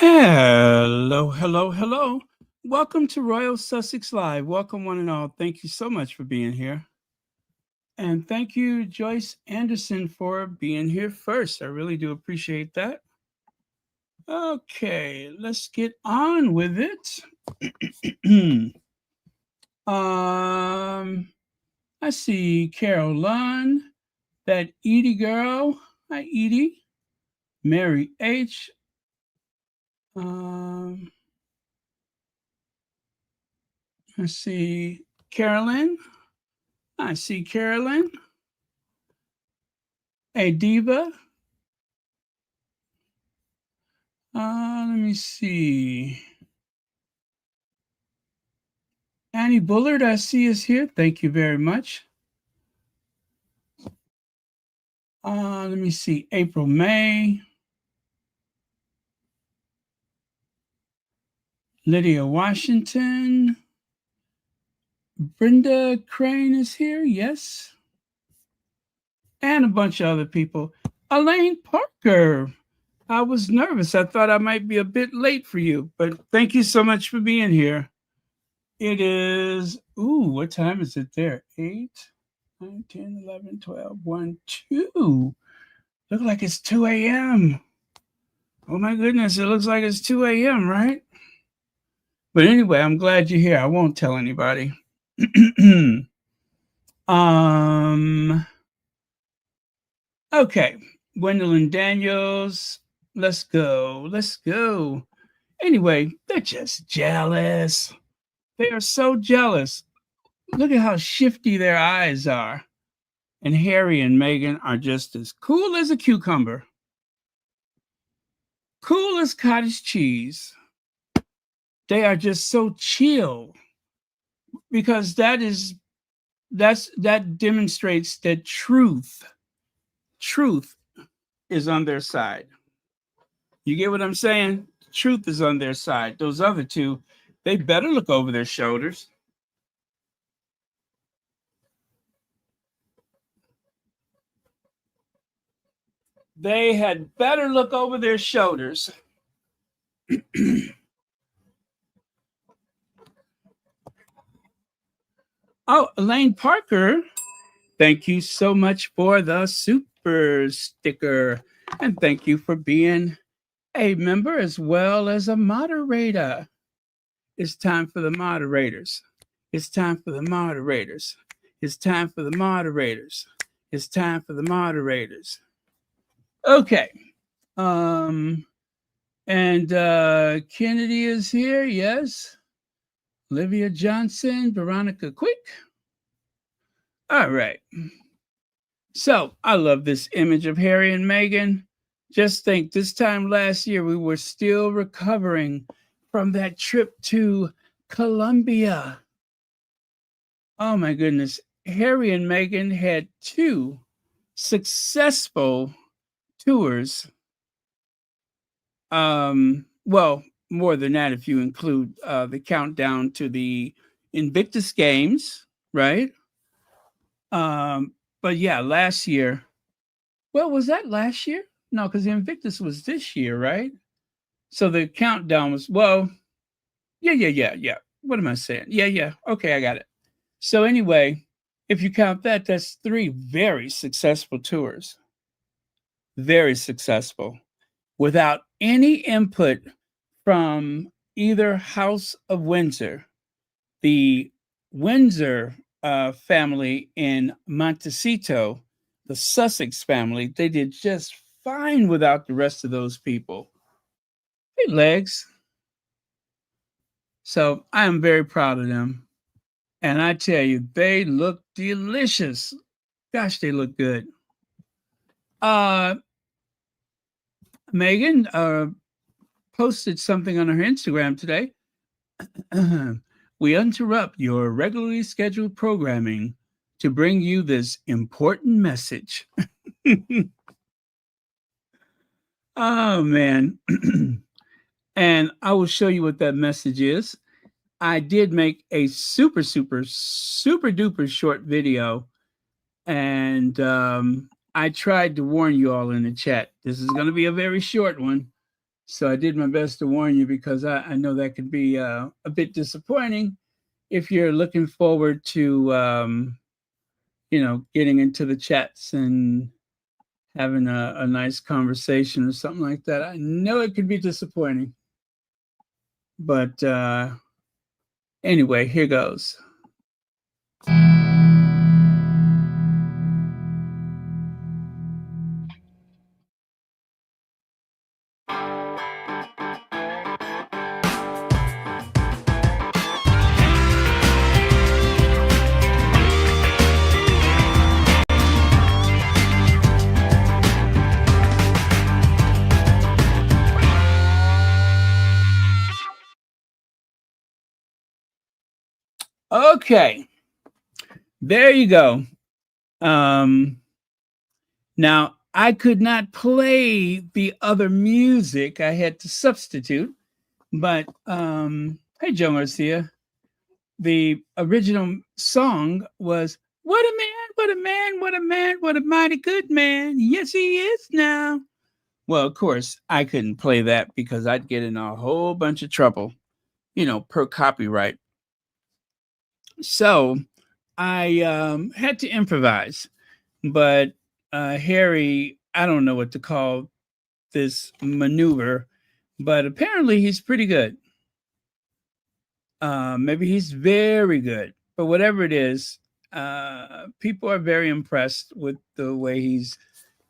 Hello, hello, hello. Welcome to Royal Sussex Live. Welcome, one and all. Thank you so much for being here. And thank you, Joyce Anderson, for being here first. I really do appreciate that. Okay, let's get on with it. um, I see Carol Lunn, that Edie girl. Hi, Edie. Mary H. Um, I see Carolyn. I see Carolyn. Hey, Diva. Let me see. Annie Bullard, I see is here. Thank you very much. Let me see. April May. Lydia Washington. Brenda Crane is here. Yes. And a bunch of other people. Elaine Parker. I was nervous. I thought I might be a bit late for you, but thank you so much for being here. It is, what time is it there? 8, 9, 10, 11, 12, 1, 2. Look like it's 2 a.m. Oh my goodness, it looks like it's 2 a.m., right? But anyway, I'm glad you're here. I won't tell anybody. Okay, Gwendolyn Daniels, let's go. Let's go. Anyway, they're just jealous. They are so jealous. Look at how shifty their eyes are. And Harry and Meghan are just as cool as a cucumber. Cool as cottage cheese. They are just so chill because that demonstrates that truth is on their side. You get what I'm saying? Truth is on their side. Those other two, they better look over their shoulders. They had better look over their shoulders. Oh, Elaine Parker, thank you so much for the super sticker. And thank you for being a member as well as a moderator. It's time for the moderators. It's time for the moderators. It's time for the moderators. It's time for the moderators. Okay. And Kennedy is here, yes. Olivia Johnson, Veronica Quick. All right. So I love this image of Harry and Meghan. Just think, this time last year, we were still recovering from that trip to Colombia. Oh my goodness. Harry and Meghan had 2 successful tours. Well, more than that if you include the countdown to the Invictus games, right? But yeah, last year. Well, was that last year? No, because the Invictus was this year, right? So the countdown was, well, yeah. What am I saying? Yeah. Okay, I got it. So anyway, if you count that, that's 3 very successful tours. Very successful. Without any input from either House of Windsor. The Windsor family in Montecito, the Sussex family, they did just fine without the rest of those people. Hey, legs. So I am very proud of them. And I tell you, they look delicious. Gosh, they look good. Meghan posted something on her Instagram today. We interrupt your regularly scheduled programming to bring you this important message. Oh, man. And I will show you what that message is. I did make a super duper short video. And I tried to warn you all in the chat. This is going to be a very short one. So I did my best to warn you because I know that could be a bit disappointing if you're looking forward to, getting into the chats and having a nice conversation or something like that. I know it could be disappointing. But anyway, here goes. Okay, there you go. Now, I could not play the other music. I had to substitute. But hey, Joe Garcia, the original song was "What a Man, What a Man, What a Man, What a Mighty Good Man. Yes, he is now." Well, of course, I couldn't play that because I'd get in a whole bunch of trouble, per copyright. So I had to improvise. But Harry, I don't know what to call this maneuver, but apparently he's pretty good. Maybe he's very good, but whatever it is, people are very impressed with the way he's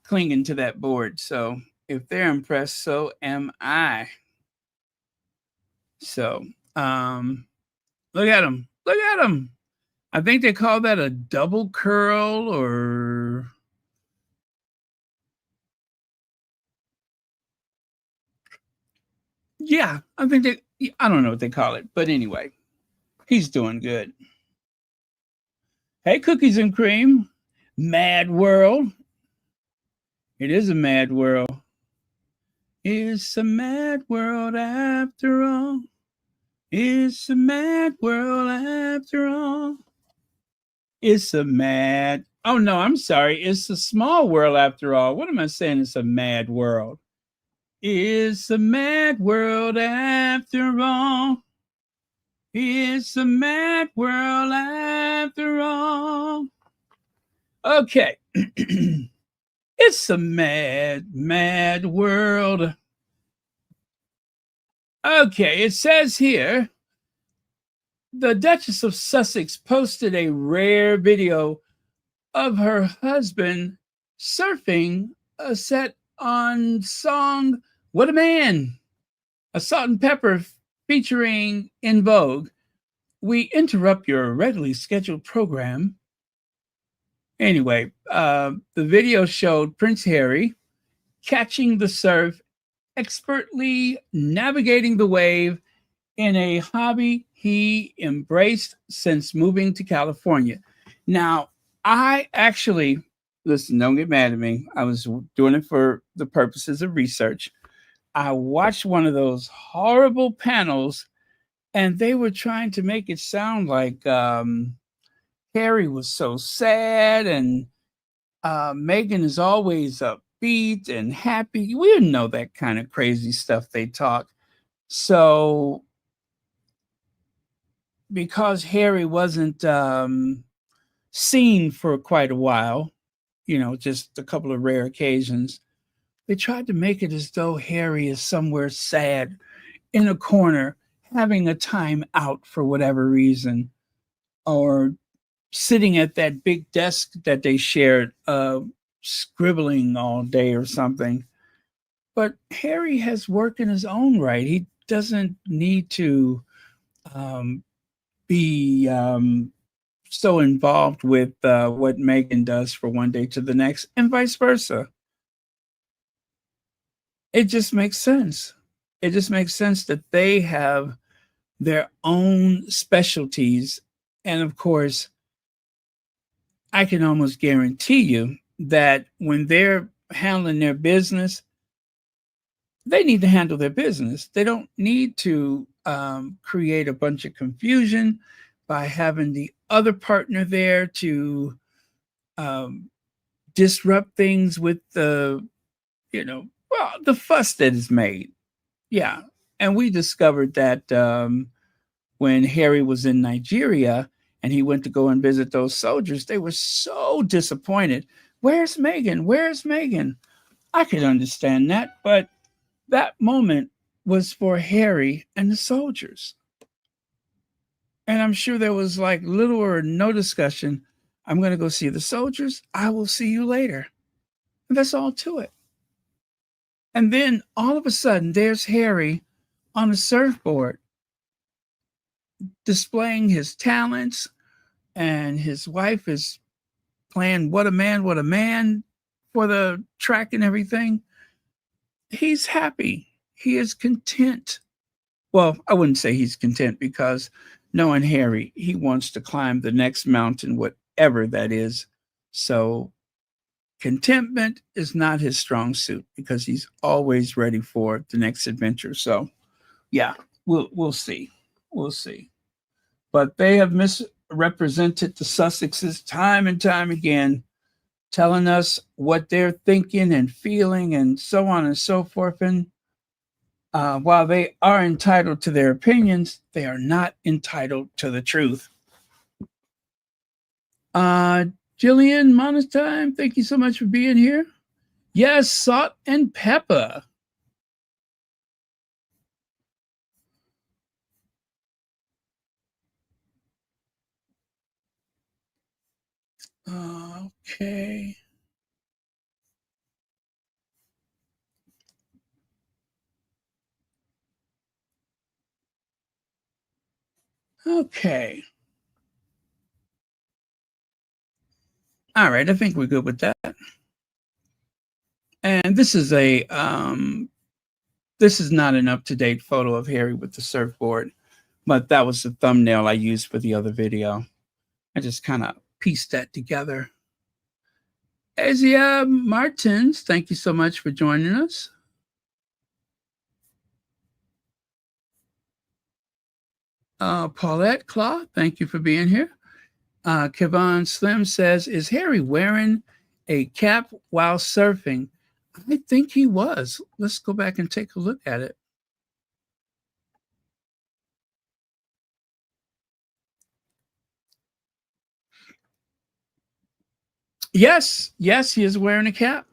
clinging to that board. So if they're impressed, so am I. So look at him. Look at him. I think they call that a double curl or yeah, I don't know what they call it, but anyway, he's doing good. Hey, cookies and cream, mad world. It is a mad world. It's a mad world after all. It's a mad world after all. It's a mad. Oh no, I'm sorry. It's a small world after all. What am I saying? It's a mad world. It's a mad world after all. It's a mad world after all. Okay. It's a mad, mad world. Okay, it says here the Duchess of Sussex posted a rare video of her husband surfing a set on song What a Man, a Salt and Pepper featuring In Vogue. We interrupt your regularly scheduled program. Anyway, the video showed Prince Harry catching the surf, expertly navigating the wave in a hobby he embraced since moving to California. Now, I actually, listen, don't get mad at me. I was doing it for the purposes of research. I watched one of those horrible panels, and they were trying to make it sound like Harry was so sad, and Meghan is always upbeat and happy. We didn't know that kind of crazy stuff they talk. So, because Harry wasn't seen for quite a while, just a couple of rare occasions, they tried to make it as though Harry is somewhere sad in a corner, having a time out for whatever reason, or sitting at that big desk that they shared, scribbling all day or something. But Harry has work in his own right. He doesn't need to be so involved with what Meghan does for one day to the next, and vice versa. It just makes sense. It just makes sense that they have their own specialties. And of course, I can almost guarantee you that when they're handling their business, they need to handle their business. They don't need to create a bunch of confusion by having the other partner there to disrupt things with the fuss that is made. Yeah. And we discovered that when Harry was in Nigeria and he went to go and visit those soldiers, they were so disappointed. Where's Meghan? Where's Meghan? I could understand that, but that moment was for Harry and the soldiers. And I'm sure there was like little or no discussion. I'm going to go see the soldiers. I will see you later. And that's all to it. And then all of a sudden, there's Harry on a surfboard displaying his talents, and his wife is playing what a man for the track and everything. He's happy. He is content. Well, I wouldn't say he's content because knowing Harry, he wants to climb the next mountain, whatever that is. So contentment is not his strong suit because he's always ready for the next adventure. So yeah, we'll see. We'll see. But they have misrepresented the Sussexes time and time again, telling us what they're thinking and feeling and so on and so forth. And while they are entitled to their opinions, they are not entitled to the truth. Jillian Monestime, thank you so much for being here. Yes, salt and pepper. Okay. Okay. All right, I think we're good with that. And this is not an up-to-date photo of Harry with the surfboard, but that was the thumbnail I used for the other video. I just kind of pieced that together. Asia Martins, thank you so much for joining us. Paulette Claw, thank you for being here. Kevon Slim says, is Harry wearing a cap while surfing? I think he was. Let's go back and take a look at it. Yes, yes, he is wearing a cap.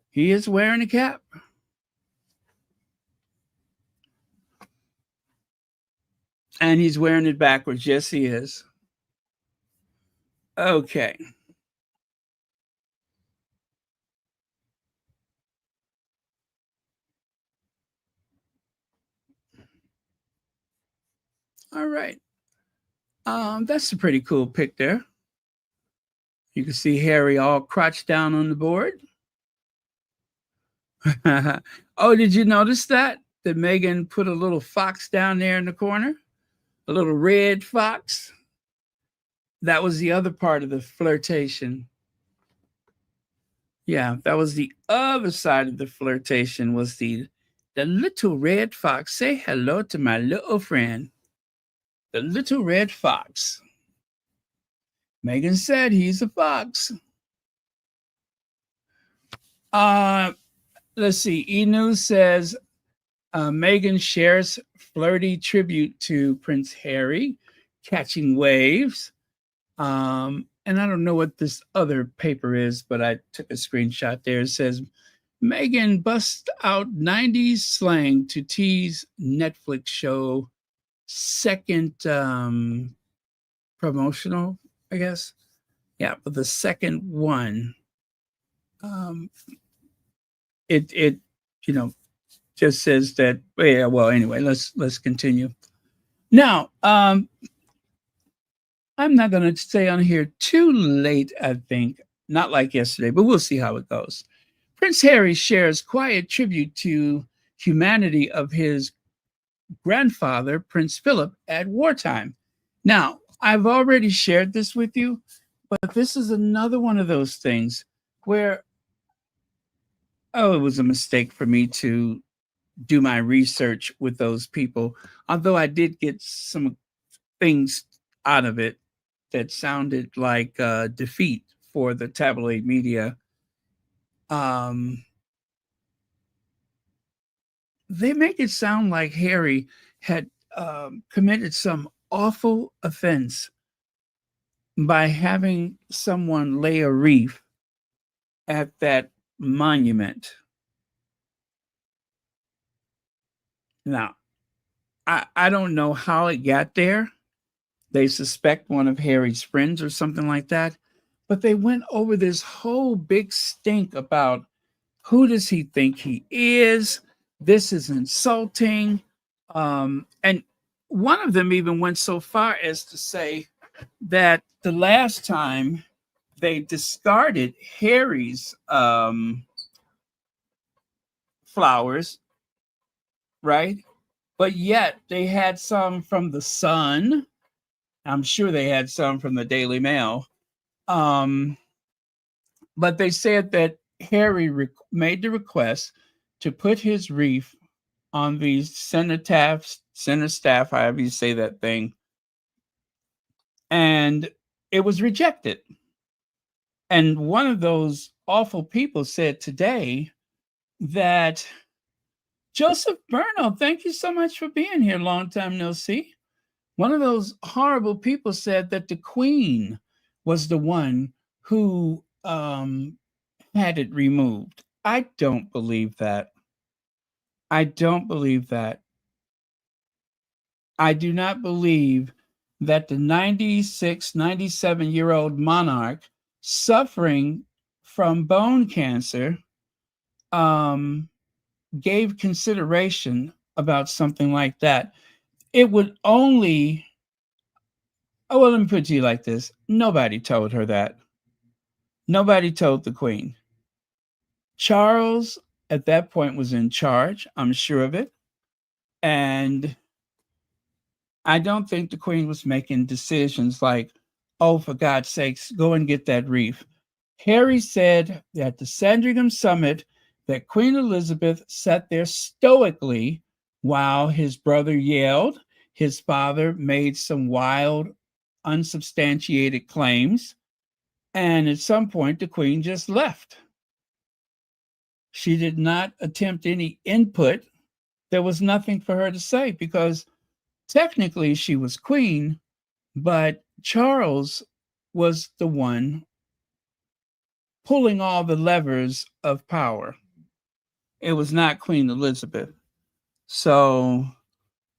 He is wearing a cap. And he's wearing it backwards. Yes, he is. Okay. All right. That's a pretty cool pic there. You can see Harry all crouched down on the board. Oh, did you notice that? That Meghan put a little fox down there in the corner? A little red fox? That was the other part of the flirtation. Yeah, that was the other side of the flirtation was the little red fox. Say hello to my little friend. The little red fox. Meghan said he's a fox. Let's see. E-News says Meghan shares flirty tribute to Prince Harry, catching waves. And I don't know what this other paper is, but I took a screenshot there. It says Meghan busts out 90s slang to tease Netflix show second promotional, I guess. Yeah, but the second one, it you know just says that. Yeah, well, anyway, let's continue. Now, I'm not going to stay on here too late. I think not like yesterday, but we'll see how it goes. Prince Harry shares quiet tribute to humanity of his grandfather, Prince Philip, at wartime. Now, I've already shared this with you, but this is another one of those things where, oh, it was a mistake for me to do my research with those people, although I did get some things out of it that sounded like defeat for the tabloid media. Um, they make it sound like Harry had committed some awful offense by having someone lay a wreath at that monument. Now, I don't know how it got there. They suspect one of Harry's friends or something like that. But they went over this whole big stink about who does he think he is? This is insulting. And one of them even went so far as to say that the last time they discarded Harry's flowers, right? But yet they had some from the Sun. I'm sure they had some from the Daily Mail. Um, but they said that Harry made the request to put his wreath on the cenotaph, however you say that thing, and it was rejected. And one of those awful people said today that Joseph Burnham, thank you so much for being here. Long time no see. One of those horrible people said that the Queen was the one who had it removed. I don't believe that. I don't believe that. I do not believe that the 96, 97-year-old monarch suffering from bone cancer um, gave consideration about something like that. It would only, oh, well, let me put it to you like this. Nobody told her that. Nobody told the Queen. Charles, at that point, was in charge. I'm sure of it. And I don't think the Queen was making decisions like, oh, for God's sakes, go and get that wreath. Harry said at the Sandringham summit that Queen Elizabeth sat there stoically while his brother yelled. His father made some wild, unsubstantiated claims. And at some point, the Queen just left. She did not attempt any input. There was nothing for her to say because technically she was queen, but Charles was the one pulling all the levers of power. It was not Queen Elizabeth. So,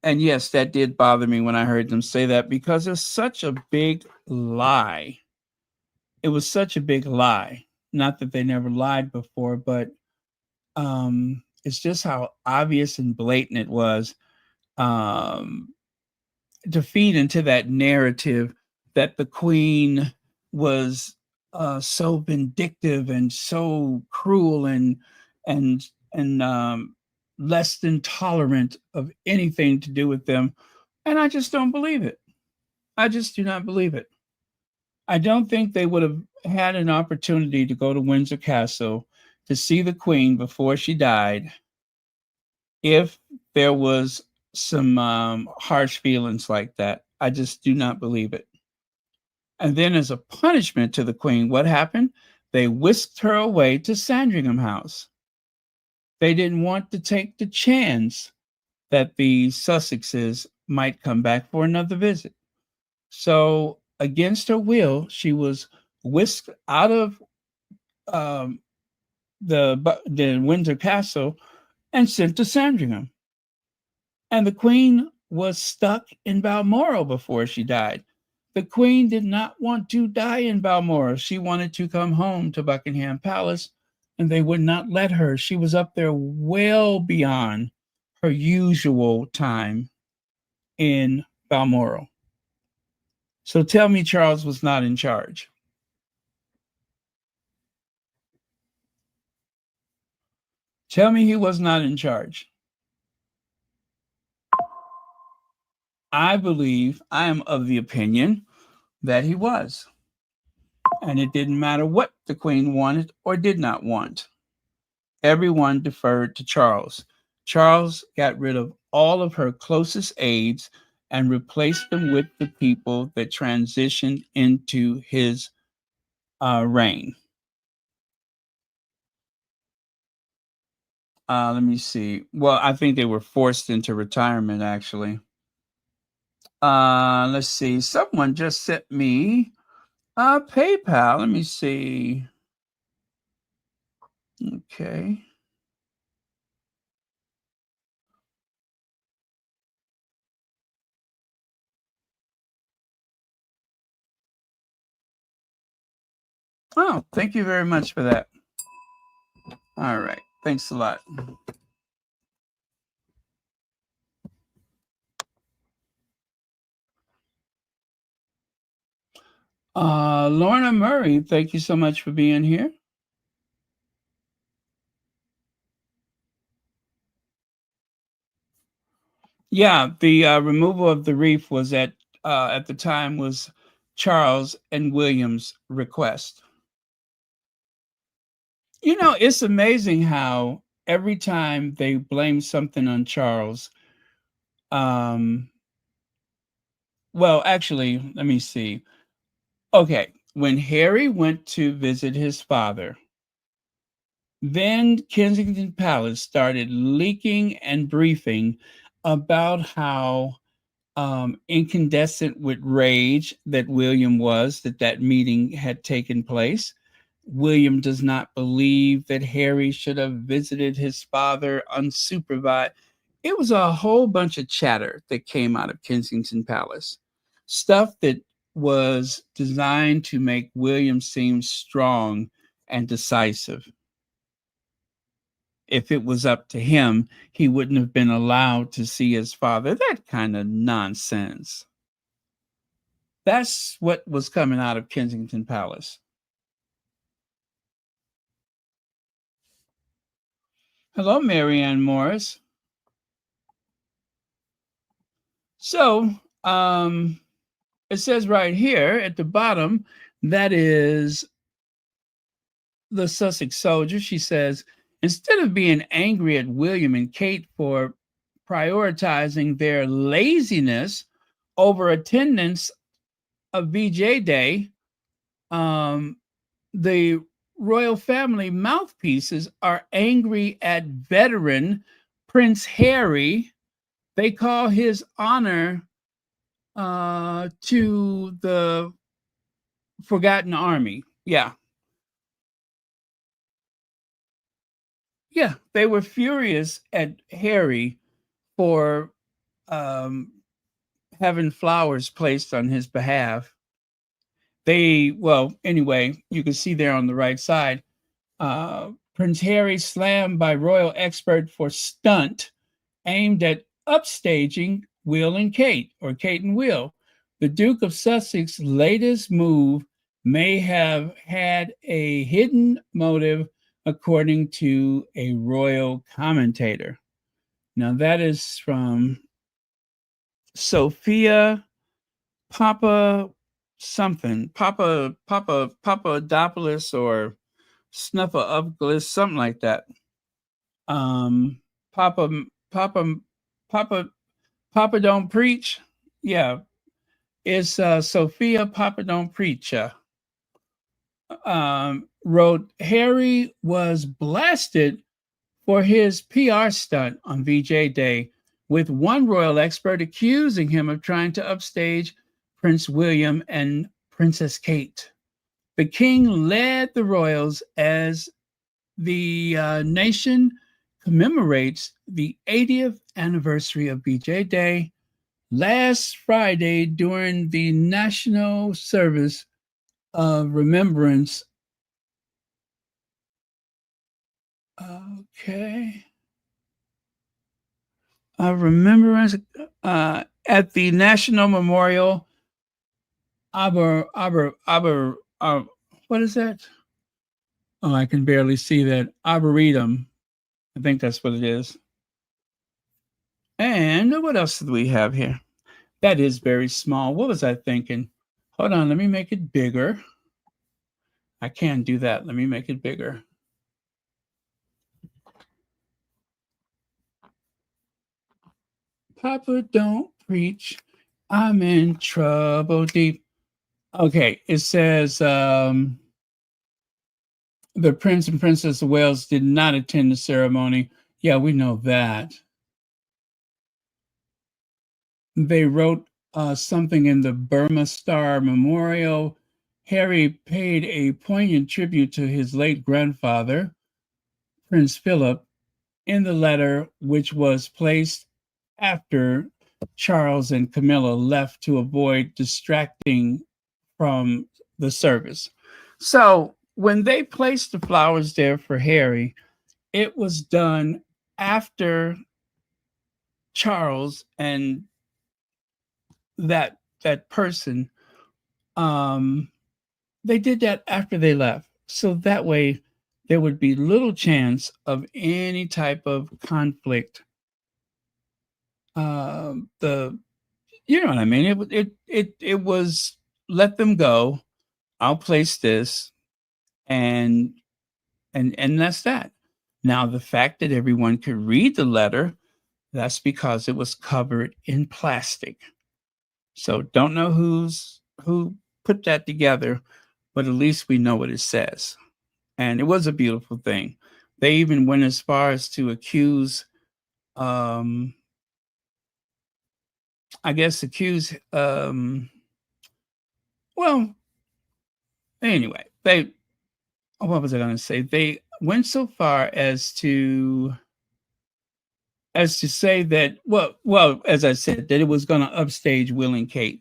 and yes, that did bother me when I heard them say that because it's such a big lie. It was such a big lie. Not that they never lied before, but it's just how obvious and blatant it was. To feed into that narrative that the Queen was so vindictive and so cruel and and less than tolerant of anything to do with them, and I just don't believe it. I just do not believe it. I don't think they would have had an opportunity to go to Windsor Castle to see the Queen before she died if there was some harsh feelings like that. I just do not believe it. And then, as a punishment to the Queen, what happened? They whisked her away to Sandringham House. They didn't want to take the chance that the Sussexes might come back for another visit. So, against her will, she was whisked out of um, the Windsor Castle and sent to Sandringham. And the Queen was stuck in Balmoral before she died. The Queen did not want to die in Balmoral. She wanted to come home to Buckingham Palace, and they would not let her. She was up there well beyond her usual time in Balmoral. So tell me Charles was not in charge. Tell me he was not in charge. I am of the opinion that he was. And it didn't matter what the Queen wanted or did not want. Everyone deferred to Charles. Charles got rid of all of her closest aides and replaced them with the people that transitioned into his reign. Let me see. Well, I think they were forced into retirement, actually. Let's see. Someone just sent me PayPal. Let me see. Okay. Oh, thank you very much for that. All right. Thanks a lot. Lorna Murray, thank you so much for being here. Yeah, the removal of the wreath was at the time was Charles and William's request. You know, it's amazing how every time they blame something on Charles, um, well, actually, let me see. Okay, when Harry went to visit his father, then Kensington Palace started leaking and briefing about how incandescent with rage that William was that that meeting had taken place. William does not believe that Harry should have visited his father unsupervised. It was a whole bunch of chatter that came out of Kensington Palace, stuff that was designed to make William seem strong and decisive. If it was up to him, he wouldn't have been allowed to see his father. That kind of nonsense. That's what was coming out of Kensington Palace. Hello, Marianne Morris. So, it says right here at the bottom, that is the Sussex soldier. She says, instead of being angry at William and Kate for prioritizing their laziness over attendance of VJ Day, um, the royal family mouthpieces are angry at veteran Prince Harry. They call his honor to the Forgotten Army. Yeah. Yeah. They were furious at Harry for um, having flowers placed on his behalf. Well, anyway, you can see there on the right side, Prince Harry slammed by royal expert for stunt aimed at upstaging Will and Kate, or Kate and Will. The Duke of Sussex's latest move may have had a hidden motive, according to a royal commentator. Now, that is from Sophia Papa something, Papadopoulos or Snuffleupagus, something like that. Um, Papa, Papa, Papa, Papa don't preach. Yeah, it's Sophia Papa don't preach. Wrote Harry was blasted for his PR stunt on VJ Day, with one royal expert accusing him of trying to upstage Prince William and Princess Kate. The king led the royals as the nation commemorates the 80th anniversary of VJ Day last Friday during the national service of remembrance. Okay. Remembrance at the National Memorial what is that? Oh, I can barely see that. Arboretum. I think that's what it is. And what else do we have here? That is very small. What was I thinking? Hold on, let me make it bigger. I can do that. Let me make it bigger. Papa, don't preach. I'm in trouble deep. Okay, it says the Prince and Princess of Wales did not attend the ceremony Yeah, we know that. They wrote something in the Burma Star Memorial. Harry paid a poignant tribute to his late grandfather, Prince Philip, in the letter, which was placed after Charles and Camilla left to avoid distracting from the service. So when they placed the flowers there for Harry, it was done after Charles and that person, um they did that after they left, so that way there would be little chance of any type of conflict. The You know what I mean? It was, let them go, I'll place this, and and that's that. Now the fact that everyone could read the letter, that's because it was covered in plastic. So don't know who put that together, but at least we know what it says. And it was a beautiful thing. They even went as far as to accuse, um, I guess, well, anyway, they, what was I going to say? They went so far as to say that, well, as I said, that it was going to upstage Will and Kate.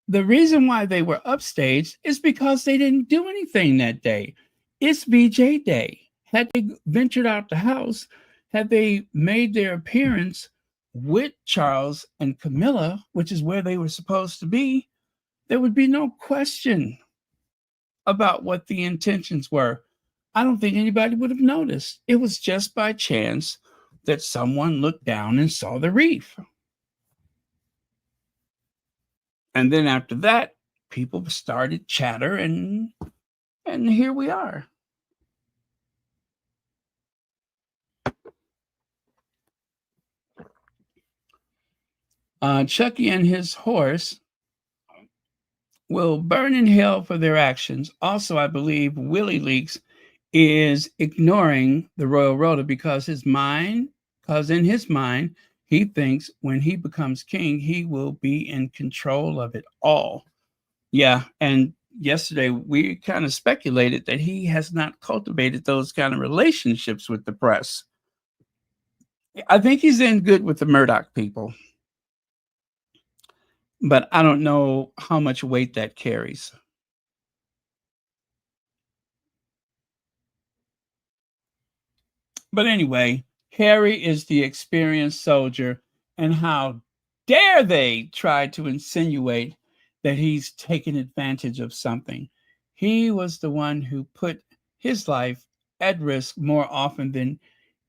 The reason why they were upstaged is because they didn't do anything that day. It's VJ Day. Had they ventured out the house, had they made their appearance with Charles and Camilla, which is where they were supposed to be, there would be no question about what the intentions were. I don't think anybody would have noticed. It was just by chance that someone looked down and saw the wreath. And then after that, people started chatter, and here we are. Chucky and his horse will burn in hell for their actions. Also, I believe Willie Leaks is ignoring the royal rota because in his mind, he thinks when he becomes king, he will be in control of it all. Yeah, and yesterday we kind of speculated that he has not cultivated those kind of relationships with the press. I think he's in good with the Murdoch people, but I don't know how much weight that carries. But anyway, Harry is the experienced soldier, and how dare they try to insinuate that he's taken advantage of something? He was the one who put his life at risk more often than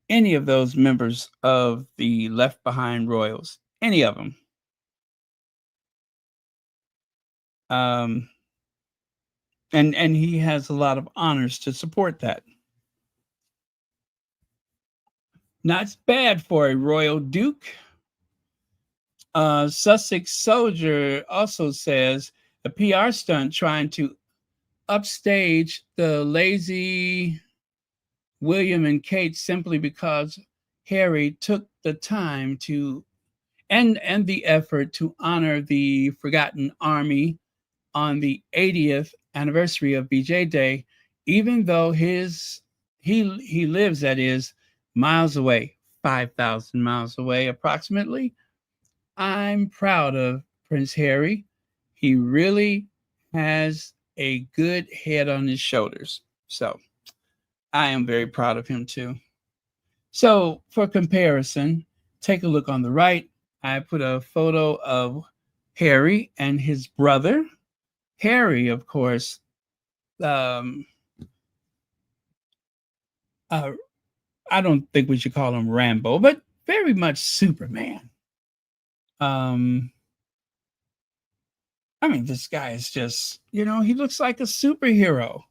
any of those members of the Left Behind Royals, any of them. Um, and he has a lot of honors to support that. Not bad for a royal duke. Sussex Soldier also says a PR stunt trying to upstage the lazy William and Kate simply because Harry took the time to and the effort to honor the forgotten army on the 80th anniversary of BJ Day, even though he lives, that is, miles away, 5,000 miles away approximately. I'm proud of Prince Harry. He really has a good head on his shoulders. So I am very proud of him too. So for comparison, take a look on the right. I put a photo of Harry and his brother. Harry, of course, um, uh, I don't think we should call him Rambo, but very much Superman. Um, I mean, this guy is just, he looks like a superhero.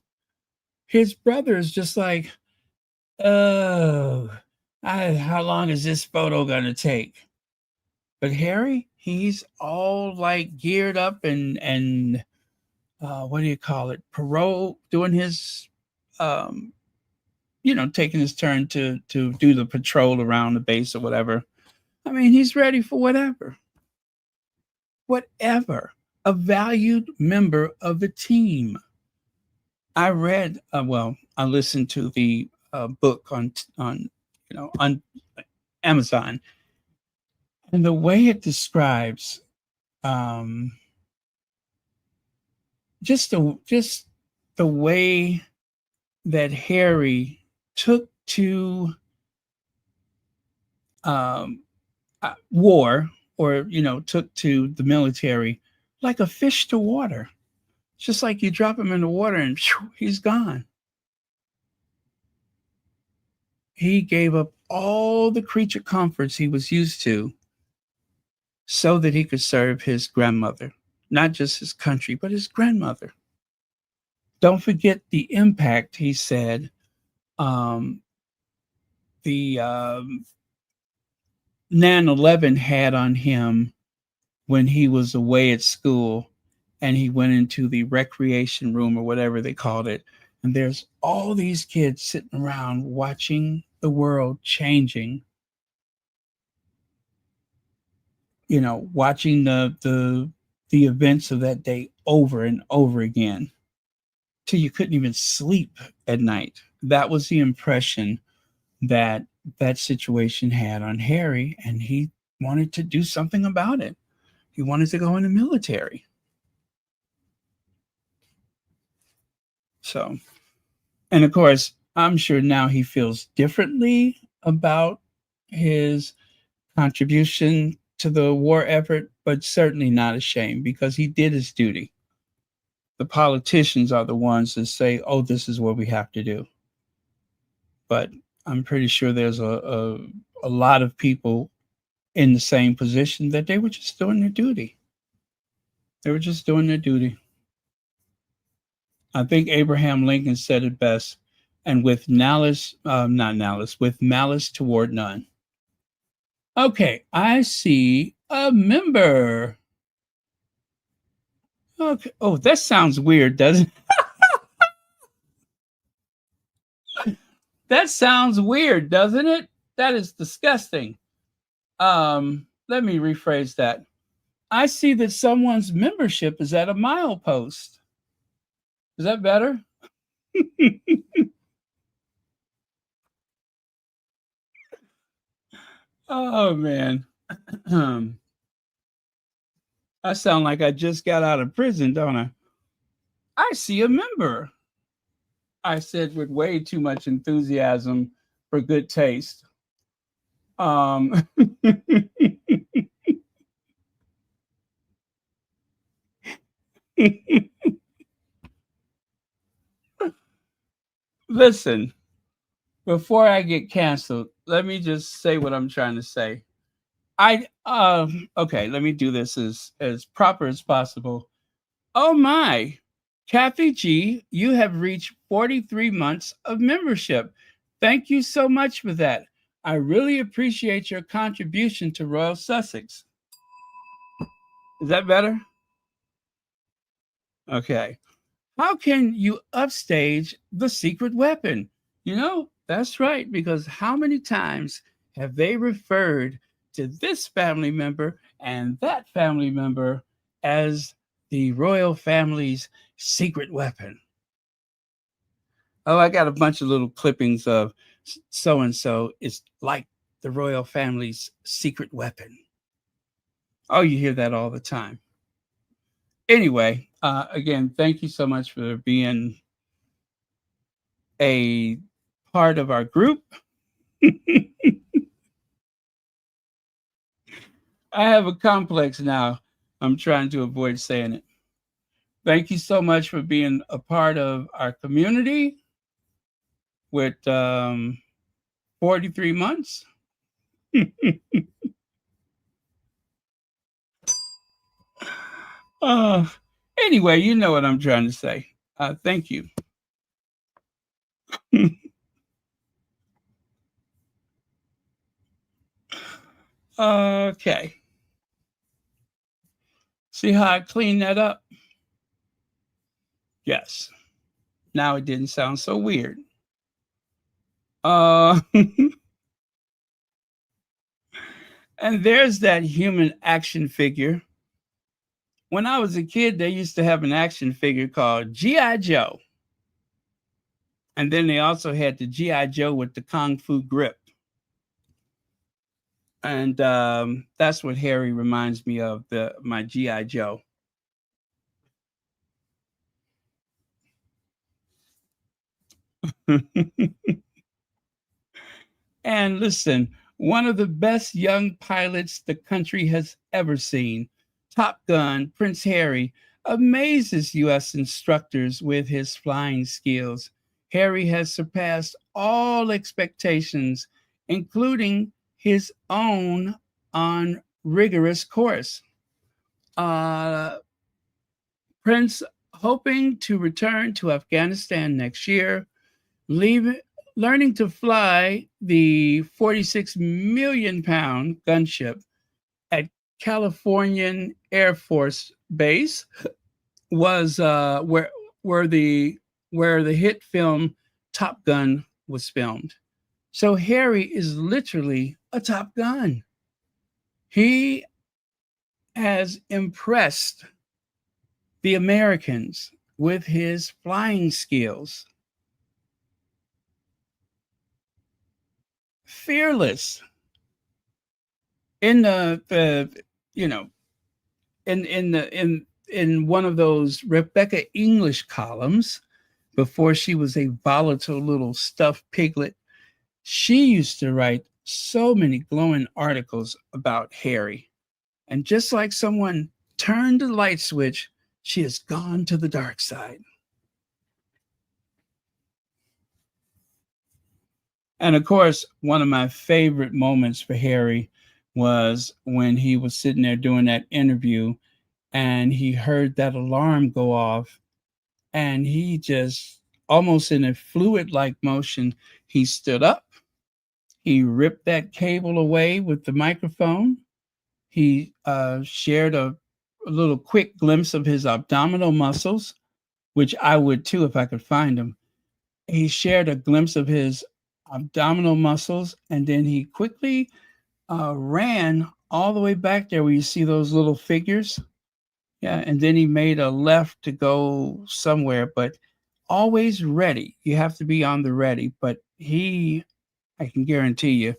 His brother is just like, oh, how long is this photo going to take? But Harry, he's all like geared up and what do you call it? Parole, doing his um, taking his turn to do the patrol around the base or whatever. I mean, he's ready for whatever. Whatever. A valued member of the team. I read, I listened to the book on Amazon, and the way it describes um, just the way that Harry took to um, war, or took to the military like a fish to water. Just like you drop him in the water and he's gone. He gave up all the creature comforts he was used to so that he could serve his grandmother, not just his country, but his grandmother. Don't forget the impact, he said, um, the 9/11 had on him when he was away at school and he went into the recreation room or whatever they called it. And there's all these kids sitting around watching the world changing, watching the events of that day over and over again till you couldn't even sleep at night. That was the impression that that situation had on Harry, and he wanted to do something about it. He wanted to go in the military. So, and of course, I'm sure now he feels differently about his contribution to the war effort, but certainly not ashamed because he did his duty. The politicians are the ones that say, oh, this is what we have to do. But I'm pretty sure there's a lot of people in the same position that they were just doing their duty. They were just doing their duty. I think Abraham Lincoln said it best, and with with malice toward none. Okay, I see a member. Okay. Oh, that sounds weird, doesn't it? That sounds weird, doesn't it? That is disgusting. Let me rephrase that. I see that someone's membership is at a milepost. Is that better? Oh man. I sound like I just got out of prison, don't I? I see a member. I said with way too much enthusiasm for good taste. Um, listen, before I get canceled, let me just say what I'm trying to say. Okay, let me do this as proper as possible. Oh my, Kathy G, you have reached 43 months of membership. Thank you so much for that. I really appreciate your contribution to Royal Sussex. Is that better? Okay. How can you upstage the secret weapon? That's right, because how many times have they referred to this family member and that family member as the royal family's secret weapon? Oh, I got a bunch of little clippings of so and so is like the royal family's secret weapon. Oh, you hear that all the time. Anyway, again, thank you so much for being a part of our group. I have a complex now. I'm trying to avoid saying it. Thank you so much for being a part of our community with 43 months. uh, anyway, you know what I'm trying to say. Thank you. Okay. See how I cleaned that up? Yes. Now it didn't sound so weird. Uh, and there's that human action figure. When I was a kid, they used to have an action figure called G.I. Joe. And then they also had the G.I. Joe with the Kung Fu grip. And that's what Harry reminds me of, my G.I. Joe. And listen, one of the best young pilots the country has ever seen, Top Gun, Prince Harry, amazes U.S. instructors with his flying skills. Harry has surpassed all expectations, including his own on rigorous course. Uh, Prince hoping to return to Afghanistan next year, leaving learning to fly the 46 million pound gunship at Californian Air Force Base was where the where the hit film Top Gun was filmed. So Harry is literally a Top Gun. He has impressed the Americans with his flying skills. Fearless in the you know in one of those Rebecca English columns before she was a volatile little stuffed piglet. She used to write so many glowing articles about Harry. And just like someone turned the light switch, she has gone to the dark side. And of course, one of my favorite moments for Harry was when he was sitting there doing that interview and he heard that alarm go off and he just almost in a fluid like motion, he stood up, he ripped that cable away with the microphone, he shared a little quick glimpse of his abdominal muscles, which I would too if I could find them. He shared a glimpse of his abdominal muscles, and then he quickly ran all the way back there where you see those little figures. Yeah, and then he made a left to go somewhere, but always ready. You have to be on the ready. But he, I can guarantee you,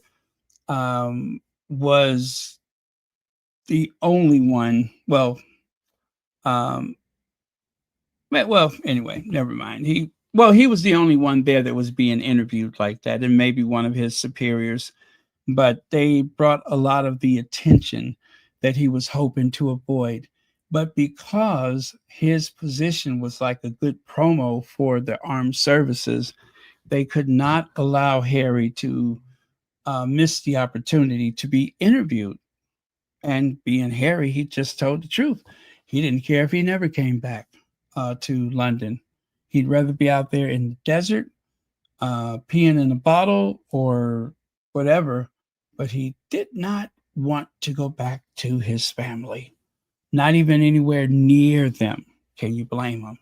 was the only one. Um, anyway, never mind. He was the only one there that was being interviewed like that, and maybe one of his superiors. But they brought a lot of the attention that he was hoping to avoid. But because his position was like a good promo for the armed services, they could not allow Harry to miss the opportunity to be interviewed. And being Harry, he just told the truth. He didn't care if he never came back to London. He'd rather be out there in the desert, peeing in a bottle or whatever, but he did not want to go back to his family, not even anywhere near them. Can you blame him?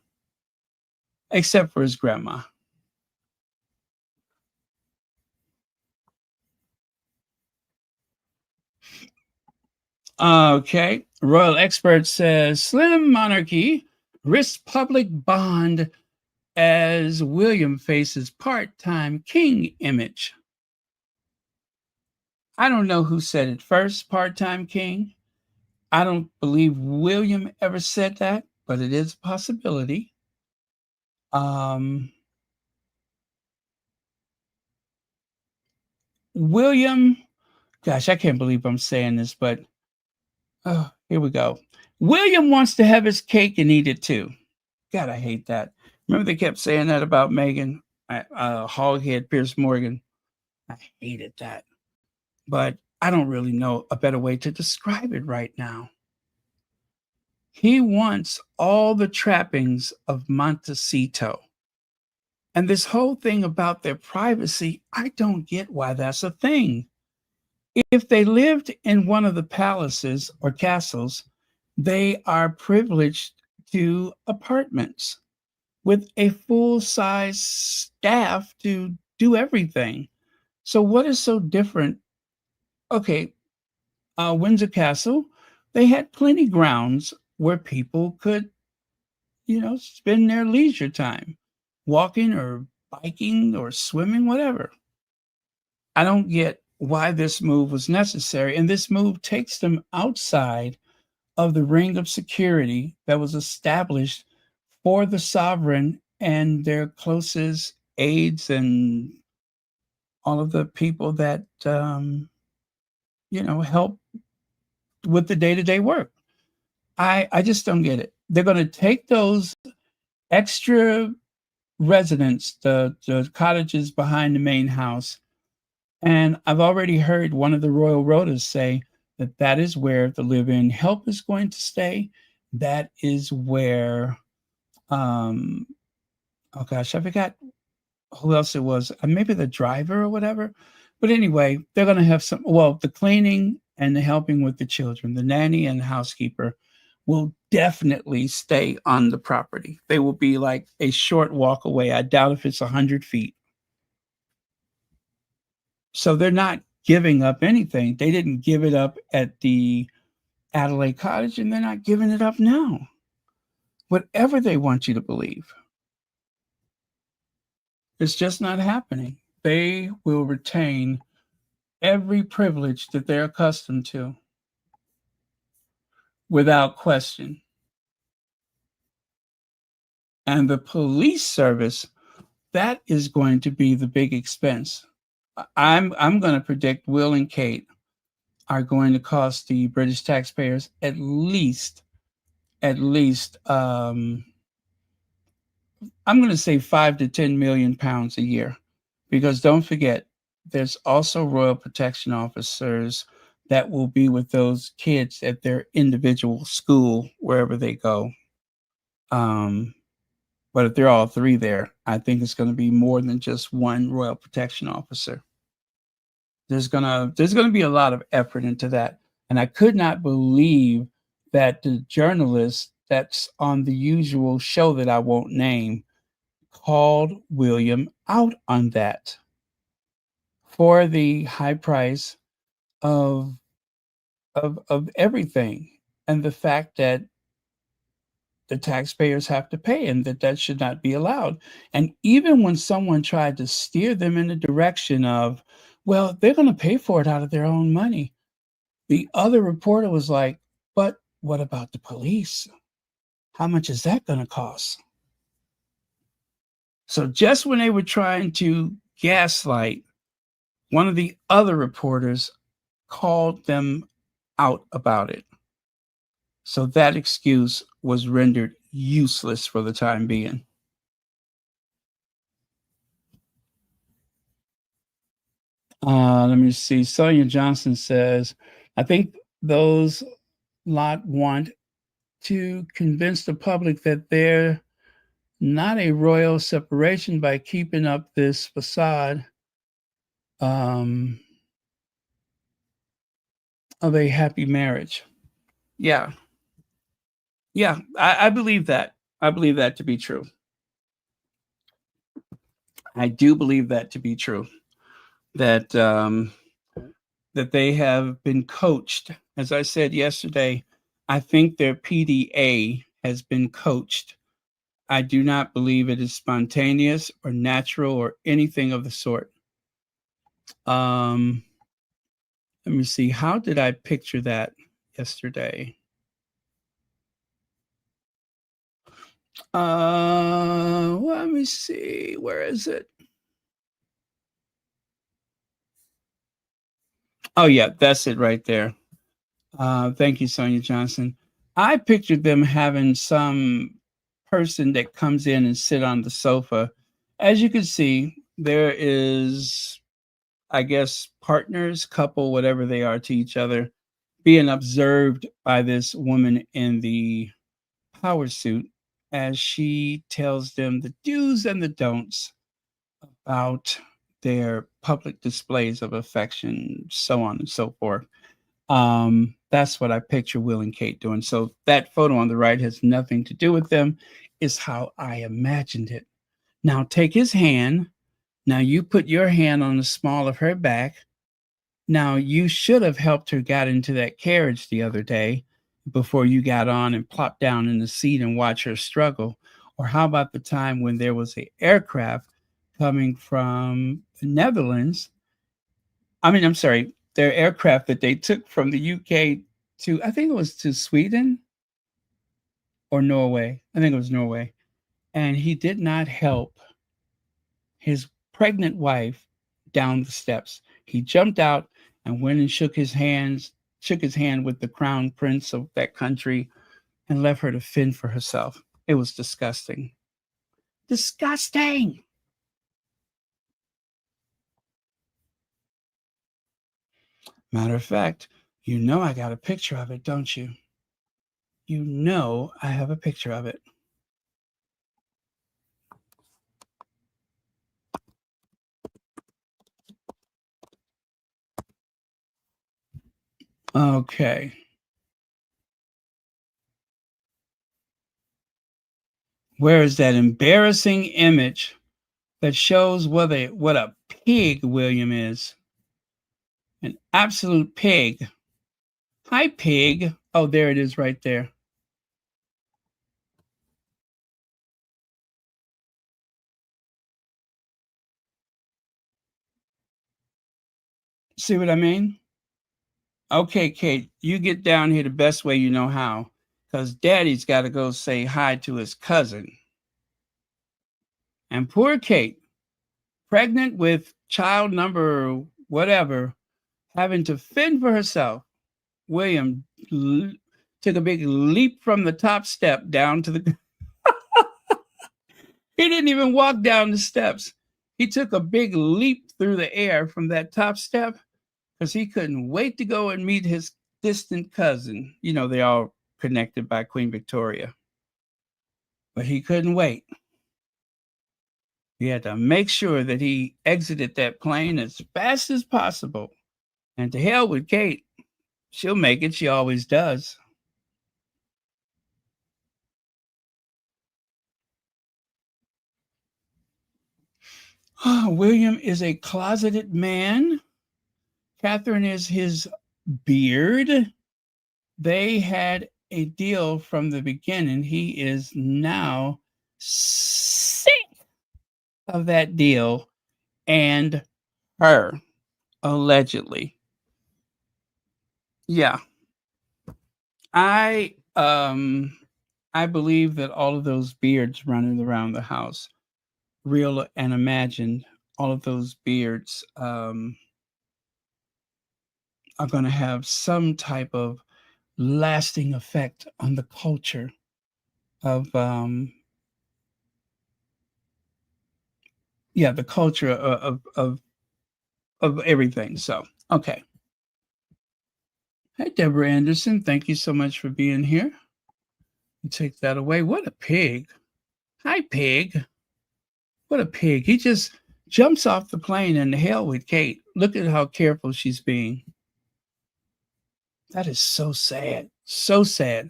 Except for his grandma. Okay. Royal expert says slim monarchy risks public bond as William faces part time king image. I don't know who said it first, part time king. I don't believe William ever said that, but it is a possibility. Um, William, gosh, I can't believe I'm saying this, but here we go. William wants to have his cake and eat it too. God, I hate that. Remember they kept saying that about Meghan, hoghead Pierce Morgan. I hated that, but I don't really know a better way to describe it right now. He wants all the trappings of Montecito. And this whole thing about their privacy, I don't get why that's a thing. If they lived in one of the palaces or castles, they are privileged to apartments with a full size staff to do everything. So what is so different? Okay, Windsor Castle, they had plenty grounds where people could, spend their leisure time walking or biking or swimming, whatever. I don't get why this move was necessary. And this move takes them outside of the ring of security that was established for the sovereign and their closest aides and all of the people that, help with the day to day work. I just don't get it. They're going to take those extra residents, the cottages behind the main house. And I've already heard one of the royal rotors say that that is where the live-in help is going to stay. That is where, um, oh gosh, I forgot who else it was. Maybe the driver or whatever. But anyway, they're going to have the cleaning and the helping with the children, the nanny and the housekeeper will definitely stay on the property. They will be like a short walk away. I doubt if it's 100 feet. So they're not giving up anything. They didn't give it up at the Adelaide Cottage, and they're not giving it up now. Whatever they want you to believe, it's just not happening. They will retain every privilege that they're accustomed to without question. And the police service, that is going to be the big expense. I'm going to predict Will and Kate are going to cost the British taxpayers at least I'm going to say 5 to 10 million pounds a year, because don't forget, there's also royal protection officers that will be with those kids at their individual school wherever they go. But if they're all three there, I think it's going to be more than just one royal protection officer. There's gonna be a lot of effort into that, and I could not believe that the journalist that's on the usual show that I won't name called William out on that for the high price of of everything, and the fact that the taxpayers have to pay and that should not be allowed. And even when someone tried to steer them in the direction of, well, they're going to pay for it out of their own money, the other reporter was like, but what about the police? How much is that going to cost? So just when they were trying to gaslight, one of the other reporters called them out about it. So that excuse was rendered useless for the time being. Let me see. Sonia Johnson says, I think those lot want to convince the public that they're not a royal separation by keeping up this facade um, of a happy marriage. Yeah. Yeah. I believe that. I believe that to be true. I do believe that to be true. That that they have been coached. As I said yesterday, I think their PDA has been coached. I do not believe it is spontaneous or natural or anything of the sort. Um, Let me see. How did I picture that yesterday? Let me see. Where is it? Oh, yeah, that's it right there. Thank you, Sonia Johnson. I pictured them having some person that comes in and sit on the sofa. As you can see, there is, I guess, partners, couple, whatever they are to each other, being observed by this woman in the power suit as she tells them the do's and the don'ts about their public displays of affection, so on and so forth. That's what I picture Will and Kate doing. So that photo on the right has nothing to do with them. It's how I imagined it. Now take his hand Now you put your hand on the small of her back. Now you should have helped her get into that carriage the other day before you got on and plopped down in the seat and watch her struggle. Or how about the time when there was an aircraft coming from the Netherlands? I'm sorry, their aircraft that they took from the UK to, I think it was to Sweden or Norway. I think it was Norway. And he did not help his pregnant wife down the steps. He jumped out and went and shook his hand with the crown prince of that country and left her to fend for herself. It was disgusting. Disgusting. Matter of fact, you know I got a picture of it, don't you? You know I have a picture of it. Okay. Where is that embarrassing image that shows what a pig William is? An absolute pig. Hi, pig. Oh, there it is right there. See what I mean? Okay, Kate, you get down here the best way you know how, because Daddy's got to go say hi to his cousin. And poor Kate, pregnant with child number whatever, having to fend for herself. William took a big leap from the top step down to the. He didn't even walk down the steps. He took a big leap through the air from that top step because he couldn't wait to go and meet his distant cousin. You know, they all connected by Queen Victoria. But he couldn't wait. He had to make sure that he exited that plane as fast as possible. And to hell with Kate. She'll make it. She always does. William is a closeted man. Catherine is his beard. They had a deal from the beginning. He is now sick of that deal and her, allegedly. Yeah. I believe that all of those beards running around the house, real and imagined, all of those beards are going to have some type of lasting effect on the culture of the culture of everything. So okay. Hey, Deborah Anderson, thank you so much for being here. You take that away. What a pig. Hi, pig. What a pig. He just jumps off the plane and the hell with Kate. Look at how careful she's being. That is so sad. So sad.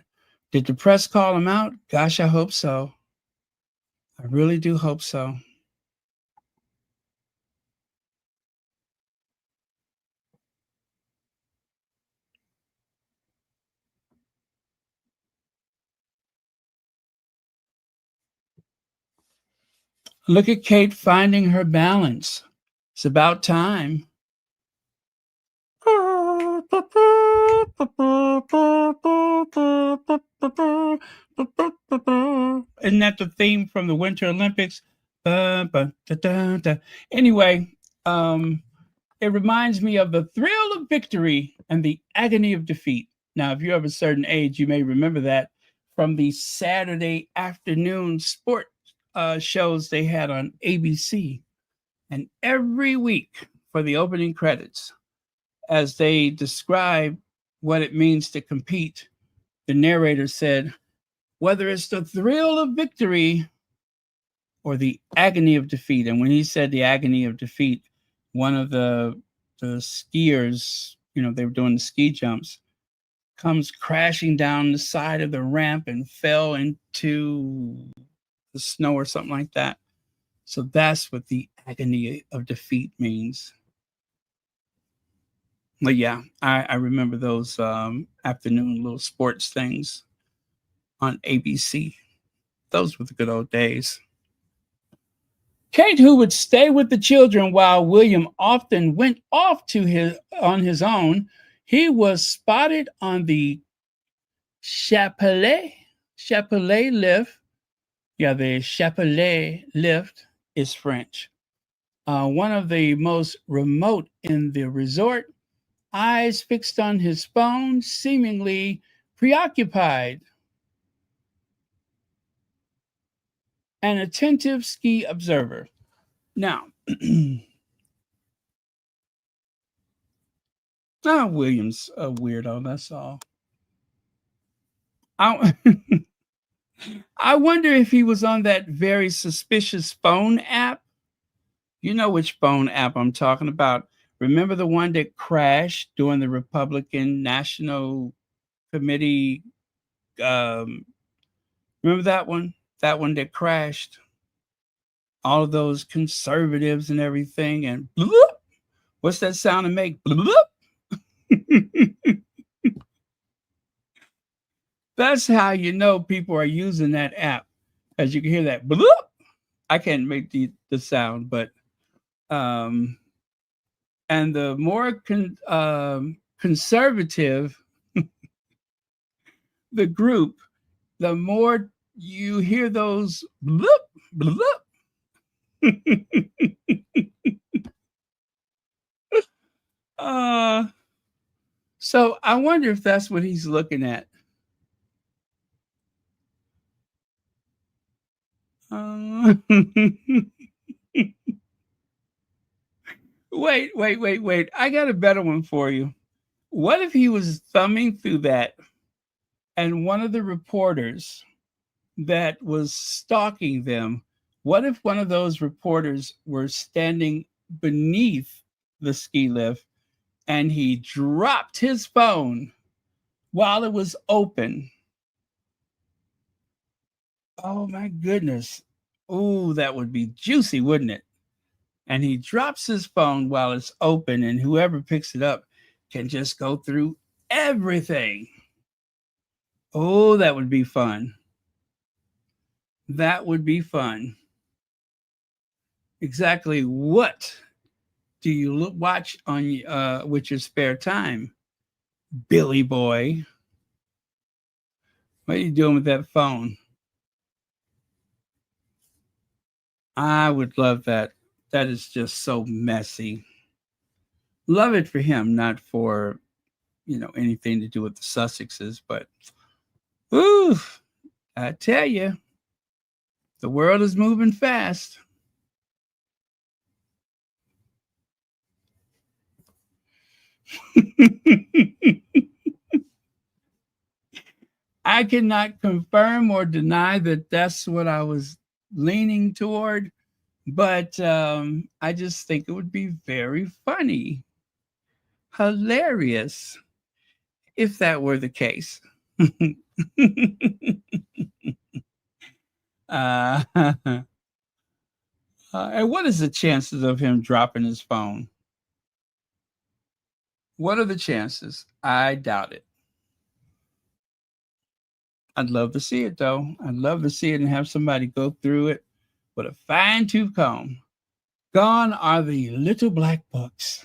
Did the press call him out? Gosh, I hope so. I really do hope so. Look at Kate finding her balance. It's about time. Isn't that the theme from the Winter Olympics? Anyway, it reminds me of the thrill of victory and the agony of defeat. Now, if you're of a certain age, you may remember that from the Saturday afternoon sport shows they had on ABC. And every week for the opening credits, as they describe what it means to compete, the narrator said, whether it's the thrill of victory or the agony of defeat. And when he said the agony of defeat, one of the skiers, they were doing the ski jumps, comes crashing down the side of the ramp and fell into the snow or something like that. So that's what the agony of defeat means. But yeah, I remember those afternoon little sports things on ABC. Those were the good old days. Kate, who would stay with the children while William often went off to his on his own, he was spotted on the Chapelet lift. Yeah, the Chapelet lift is French. One of the most remote in the resort, eyes fixed on his phone, seemingly preoccupied. An attentive ski observer. Now, William's a weirdo, that's all. I, I wonder if he was on that very suspicious phone app. You know which phone app I'm talking about. Remember the one that crashed during the Republican National Committee? Um, Remember that one? That one that crashed? All of those conservatives and everything. And bloop, what's that sound to make? Bloop. That's how you know people are using that app. As you can hear that bloop. I can't make the sound, but and the more conservative the group, the more you hear those bloop, bloop. So I wonder if that's what he's looking at. Wait. I got a better one for you. What if he was thumbing through that and one of the reporters that was stalking them, what if one of those reporters were standing beneath the ski lift and he dropped his phone while it was open? Oh my goodness. Oh, that would be juicy, wouldn't it? And he drops his phone while it's open, and whoever picks it up can just go through everything. Oh, that would be fun. That would be fun. Exactly what do you watch on with your spare time, Billy boy? What are you doing with that phone? I would love that. That is just so messy. Love it for him, not for anything to do with the Sussexes, but ooh, I tell you, the world is moving fast. I cannot confirm or deny that that's what I was leaning toward, but I just think it would be very funny, hilarious, if that were the case. uh, and what is the chances of him dropping his phone? What are the chances? I doubt it. I'd love to see it though. I'd love to see it and have somebody go through it with a fine tooth comb. Gone are the little black books.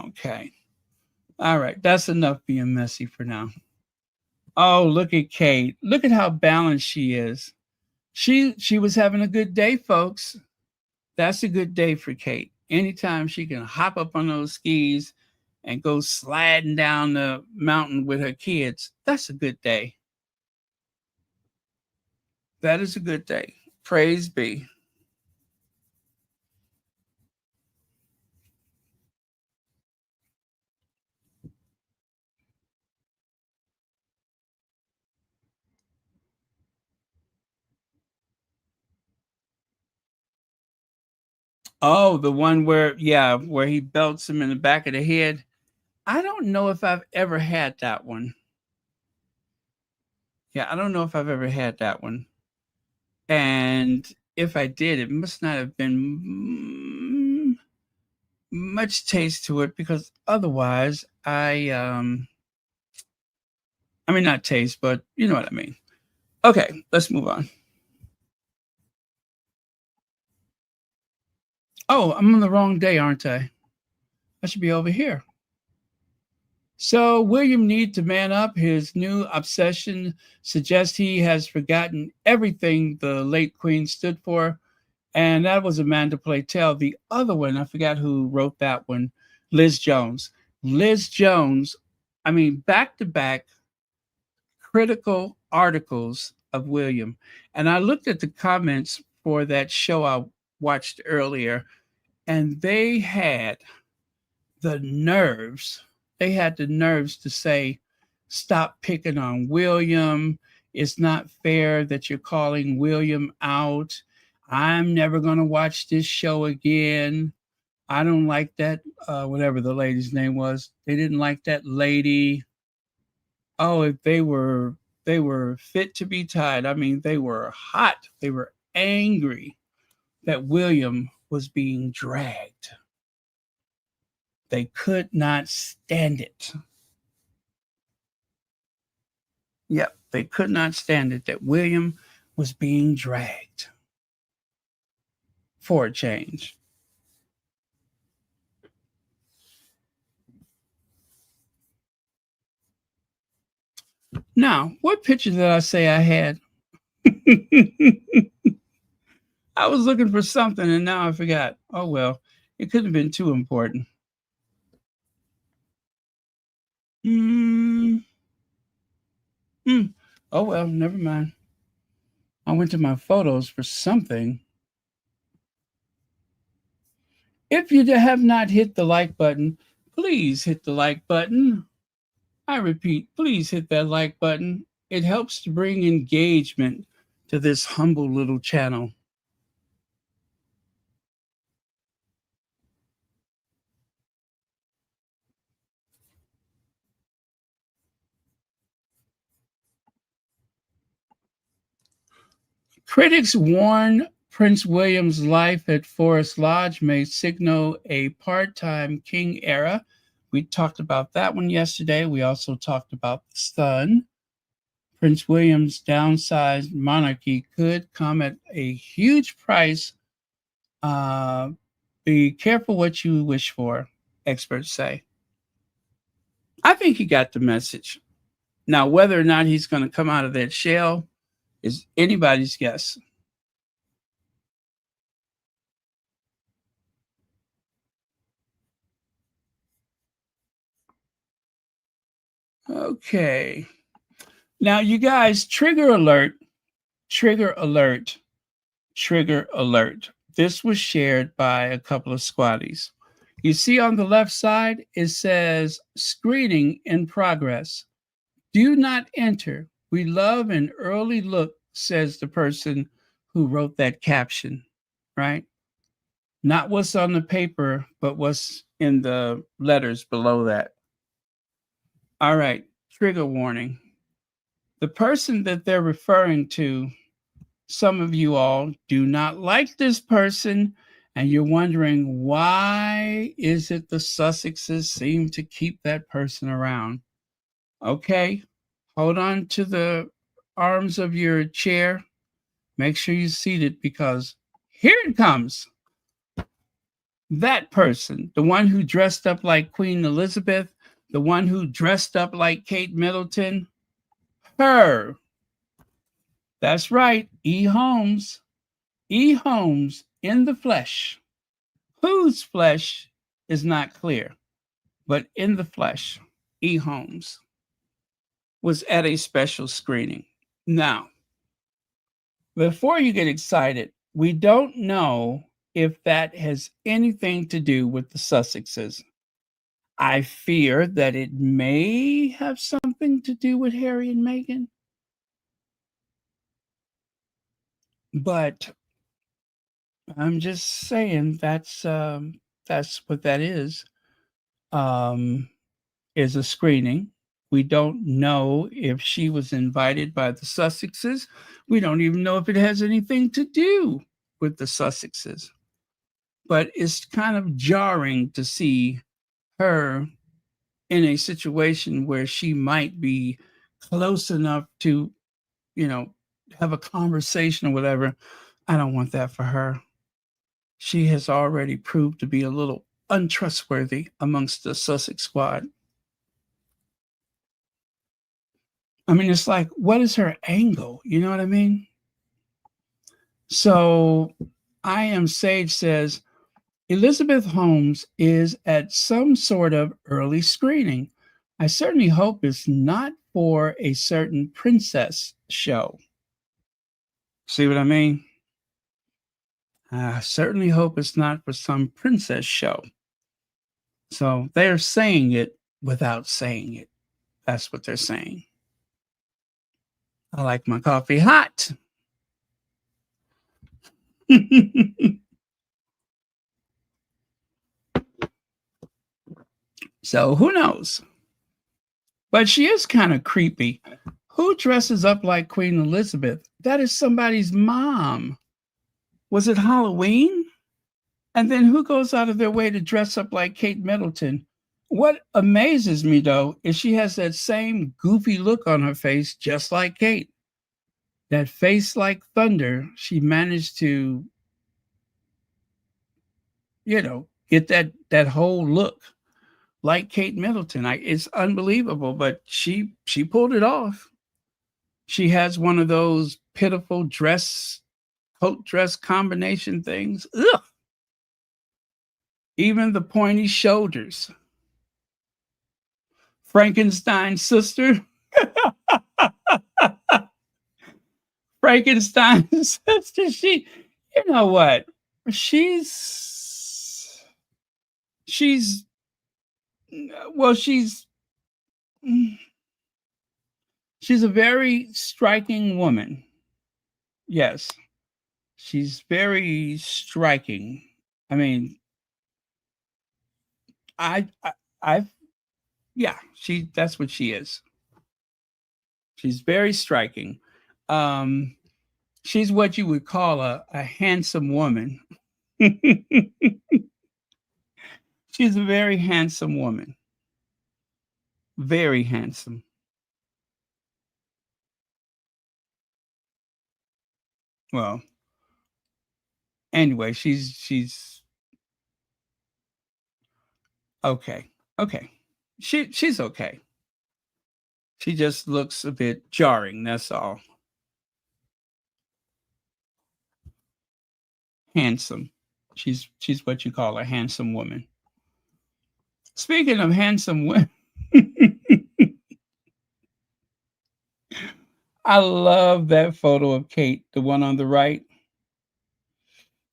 Okay. All right. That's enough being messy for now. Oh, look at Kate. Look at how balanced she is. She was having a good day, folks. That's a good day for Kate. Anytime she can hop up on those skis and go sliding down the mountain with her kids, that's a good day. That is a good day. Praise be. Oh, the one where he belts him in the back of the head. I don't know if I've ever had that one. Yeah, I don't know if I've ever had that one. And if I did, it must not have been much taste to it because otherwise I mean not taste, but you know what I mean. Okay, let's move on. Oh, I'm on the wrong day, aren't I? I should be over here. So William need to man up. His new obsession suggests he has forgotten everything the late Queen stood for, and that was a man to play tell. The other one, I forgot who wrote that one, Liz Jones. Liz Jones, I mean, back to back critical articles of William. And I looked at the comments for that show I watched earlier, and the nerves, they had the nerves to say, stop picking on William. It's not fair that you're calling William out. I'm never going to watch this show again. I don't like that, whatever the lady's name was. They didn't like that lady. Oh, if they were fit to be tied. I mean, they were hot. They were angry that William was being dragged. They could not stand it. Yep, they could not stand it that William was being dragged for a change. Now, what picture did I say I had? I was looking for something and now I forgot. Oh well, it couldn't have been too important. Mm, mm. Oh well, never mind. I went to my photos for something. If you have not hit the like button, please hit the like button. I repeat, please hit that like button. It helps to bring engagement to this humble little channel. Critics warn Prince William's life at Forest Lodge may signal a part time king era. We talked about that one yesterday. We also talked about the sun. Prince William's downsized monarchy could come at a huge price. Uh, be careful what you wish for, experts say. I think he got the message. Now, whether or not he's going to come out of that shell is anybody's guess. Okay. Now, you guys, trigger alert, trigger alert, trigger alert. This was shared by a couple of squatties. You see on the left side, it says screening in progress. Do not enter. We love an early look, says the person who wrote that caption, right? Not what's on the paper, but what's in the letters below that. All right, trigger warning. The person that they're referring to, some of you all do not like this person, and you're wondering why is it the Sussexes seem to keep that person around? Okay, hold on to the arms of your chair. Make sure you seat it because here it comes. That person, the one who dressed up like Queen Elizabeth, the one who dressed up like Kate Middleton, her. That's right, E. Holmes. E. Holmes in the flesh. Whose flesh is not clear, but in the flesh, E. Holmes was at a special screening. Now, before you get excited, we don't know if that has anything to do with the Sussexes. I fear that it may have something to do with Harry and Meghan, but I'm just saying that's what that is a screening. We don't know if she was invited by the Sussexes. We don't even know if it has anything to do with the Sussexes. But it's kind of jarring to see her in a situation where she might be close enough to, you know, have a conversation or whatever. I don't want that for her. She has already proved to be a little untrustworthy amongst the Sussex squad. I mean, it's like, what is her angle? You know what I mean? So I Am Sage says Elizabeth Holmes is at some sort of early screening. I certainly hope it's not for a certain princess show. See what I mean? I certainly hope it's not for some princess show. So they're saying it without saying it. That's what they're saying. I like my coffee hot. So who knows? But she is kind of creepy. Who dresses up like Queen Elizabeth? That is somebody's mom. Was it Halloween? And then who goes out of their way to dress up like Kate Middleton? What amazes me, though, is she has that same goofy look on her face, just like Kate. That face like thunder, she managed to, get that whole look like Kate Middleton. It's unbelievable, but she pulled it off. She has one of those pitiful coat dress combination things. Ugh. Even the pointy shoulders. Frankenstein's sister. Frankenstein's sister. You know what? She's, she's, well, she's a very striking woman. Yes, she's very striking. I mean, I yeah, that's what she is. She's very striking. Um, she's what you would call a handsome woman. She's a very handsome woman. Very handsome. Well, anyway, she's okay. Okay. She's okay. She just looks a bit jarring, that's all. Handsome. She's what you call a handsome woman. Speaking of handsome women, I love that photo of Kate, the one on the right.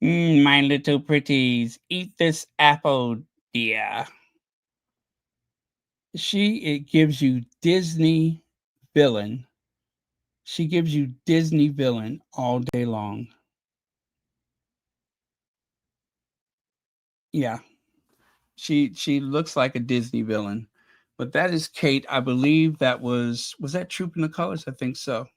My little pretties, eat this apple, dear. It gives you Disney villain. She gives you Disney villain all day long. Yeah, she looks like a Disney villain. But that is Kate. I believe was that Troop in the Colors? I think so.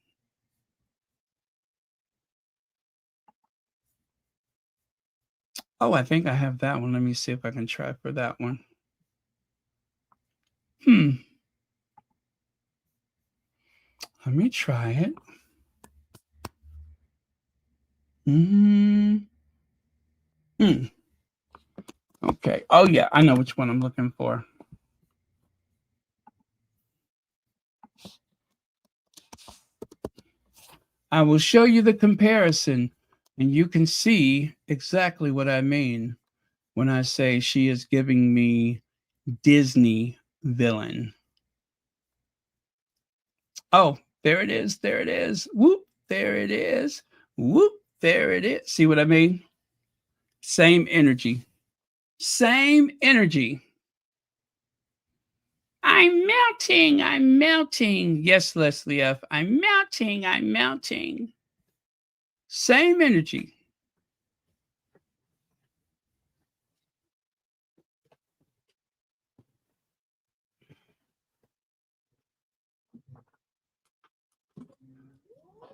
Oh, I think I have that one. Let me see if I can try for that one. Hmm. Let me try it. Mm. Hmm. Okay. Oh yeah, I know which one I'm looking for. I will show you the comparison, and you can see exactly what I mean when I say she is giving me Disney villain. Oh, there it is. There it is. Whoop. There it is. Whoop. There it is. See what I mean? Same energy. Same energy. I'm melting. I'm melting. Yes, Leslie F. I'm melting. I'm melting. Same energy.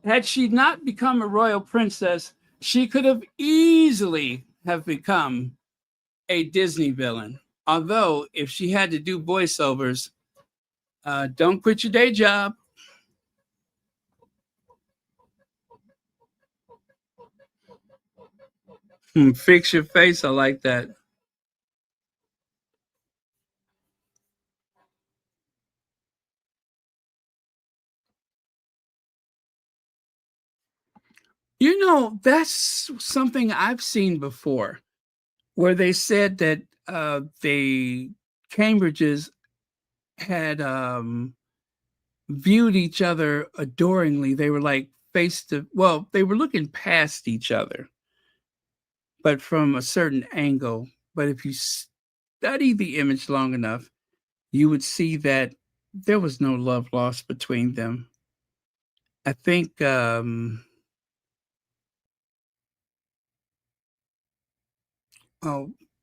Had she not become a royal princess, she could have easily have become a Disney villain. Although, if she had to do voiceovers, don't quit your day job. Fix your face. I like that. You know, that's something I've seen before, where they said that the Cambridges had viewed each other adoringly. They were like face to, well, they were looking past each other, but from a certain angle. But if you study the image long enough, you would see that there was no love lost between them. I think, oh,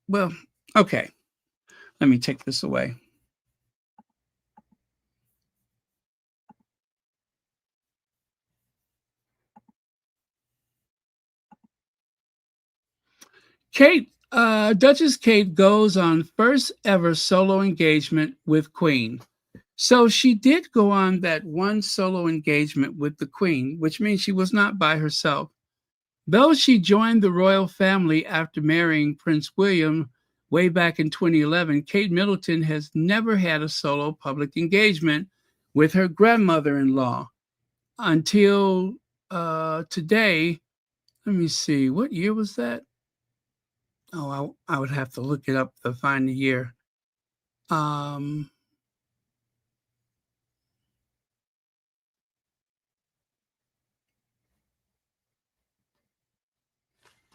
well, okay, let me take this away. Duchess Kate goes on first ever solo engagement with Queen. So she did go on that one solo engagement with the Queen, which means she was not by herself. Though she joined the royal family after marrying Prince William way back in 2011, Kate Middleton has never had a solo public engagement with her grandmother in law until today. Let me see, what year was that? Oh, I would have to look it up to find the year. Um,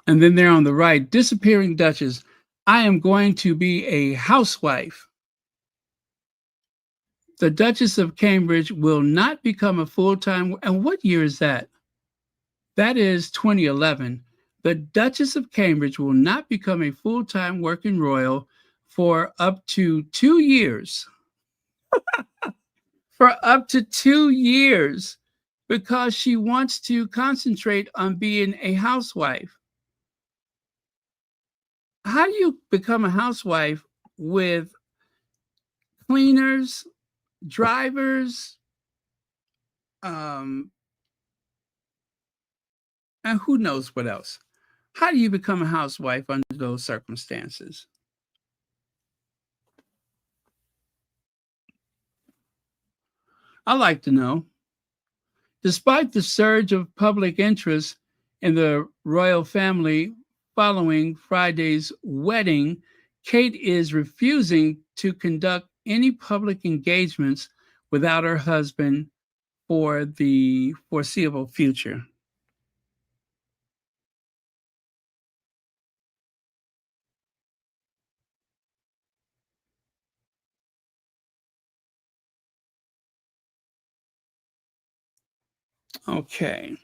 and then there on the right, disappearing Duchess. I am going to be a housewife. The Duchess of Cambridge will not become a full time. And what year is that? That is 2011. The Duchess of Cambridge will not become a full time working royal for up to 2 years. For up to 2 years because she wants to concentrate on being a housewife. How do you become a housewife with cleaners, drivers, um, and who knows what else? How do you become a housewife under those circumstances? I like to know. Despite the surge of public interest in the royal family following Friday's wedding, Kate is refusing to conduct any public engagements without her husband for the foreseeable future. Okay.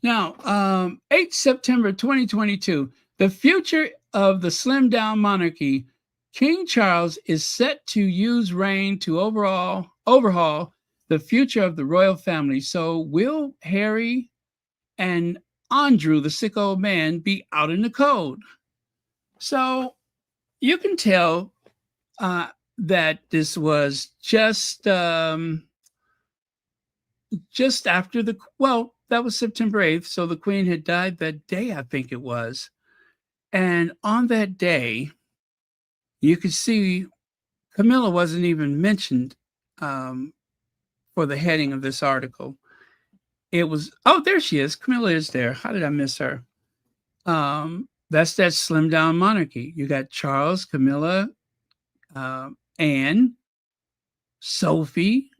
Now, 8 September 2022, the future of the slim down monarchy. King Charles is set to use reign to overhaul the future of the royal family. So, will Harry and Andrew, the sick old man, be out in the cold? So, you can tell uh, that this was just after the, well, that was September 8th. So the queen had died that day, I think it was. And on that day, you could see Camilla wasn't even mentioned um, for the heading of this article. It was, oh, there she is. Camilla is there. How did I miss her? That's that slim down monarchy. You got Charles, Camilla, Anne, Sophie,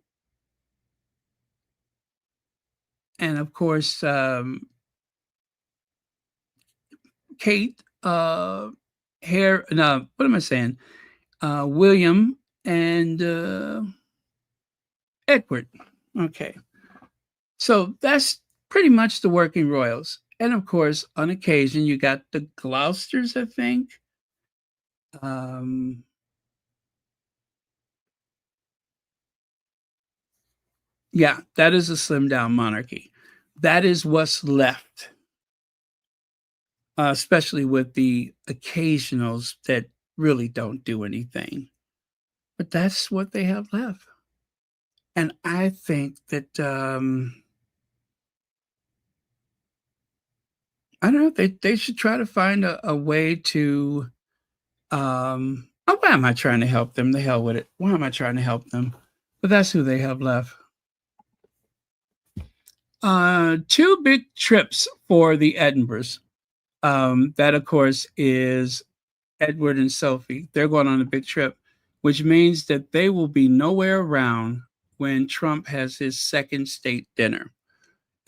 and of course, Kate, no, what am I saying? William and Edward. Okay. So that's pretty much the working royals. And of course, on occasion, you got the Gloucesters, I think. Um, Yeah, that is a slimmed down monarchy. That is what's left, especially with the occasionals that really don't do anything. But that's what they have left. And I think that I don't know, they should try to find a way to why am I trying to help them? The hell with it. Why am I trying to help them? But that's who they have left. Two big trips for the Edinburghs. That of course is Edward and Sophie. They're going on a big trip, which means that they will be nowhere around when Trump has his second state dinner.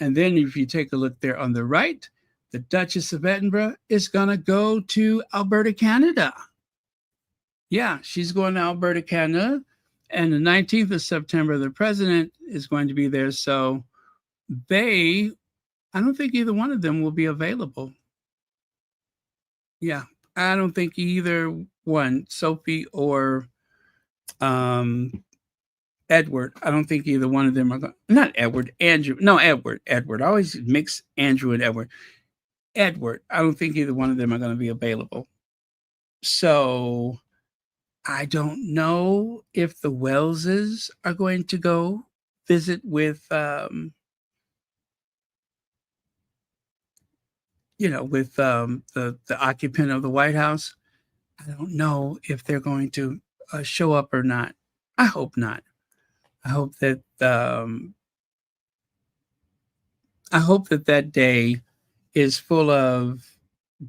And then if you take a look there on the right, the Duchess of Edinburgh is going to go to Alberta, Canada. Yeah, she's going to Alberta, Canada. And the 19th of September, the president is going to be there. So I don't think either one of them will be available. Yeah, I don't think either one, Sophie or Edward, I don't think either one of them are going, not Edward, Andrew. No, Edward. I always mix Andrew and Edward. Edward, I don't think either one of them are going to be available. So I don't know if the Welleses are going to go visit with, the occupant of the White House. I don't know if they're going to show up or not. I hope not. I hope that that day is full of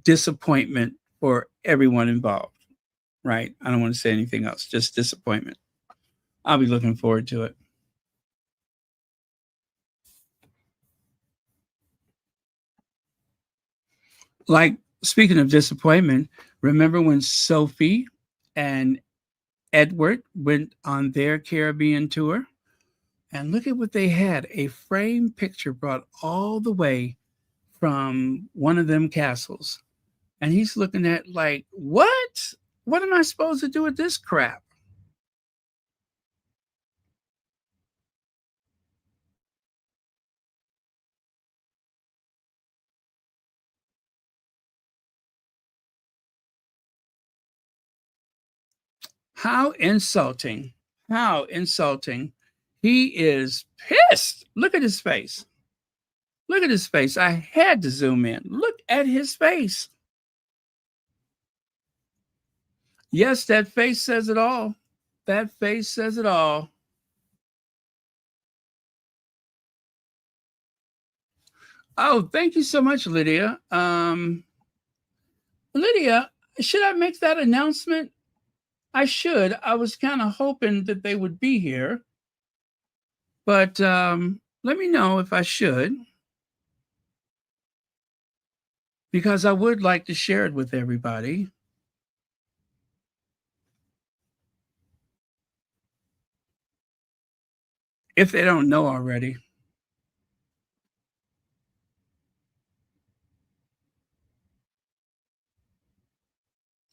disappointment for everyone involved. Right? I don't want to say anything else. Just disappointment. I'll be looking forward to it. Like, speaking of disappointment, remember when Sophie and Edward went on their Caribbean tour? And look at what they had, a framed picture brought all the way from one of them castles. And he's looking at like, what? What am I supposed to do with this crap? How insulting. How insulting. He is pissed. Look at his face. Look at his face. I had to zoom in. Look at his face. Yes, that face says it all. That face says it all. Oh, thank you so much, Lydia. Lydia, should I make that announcement? I should. I was kind of hoping that they would be here, but let me know if I should, because I would like to share it with everybody. If they don't know already.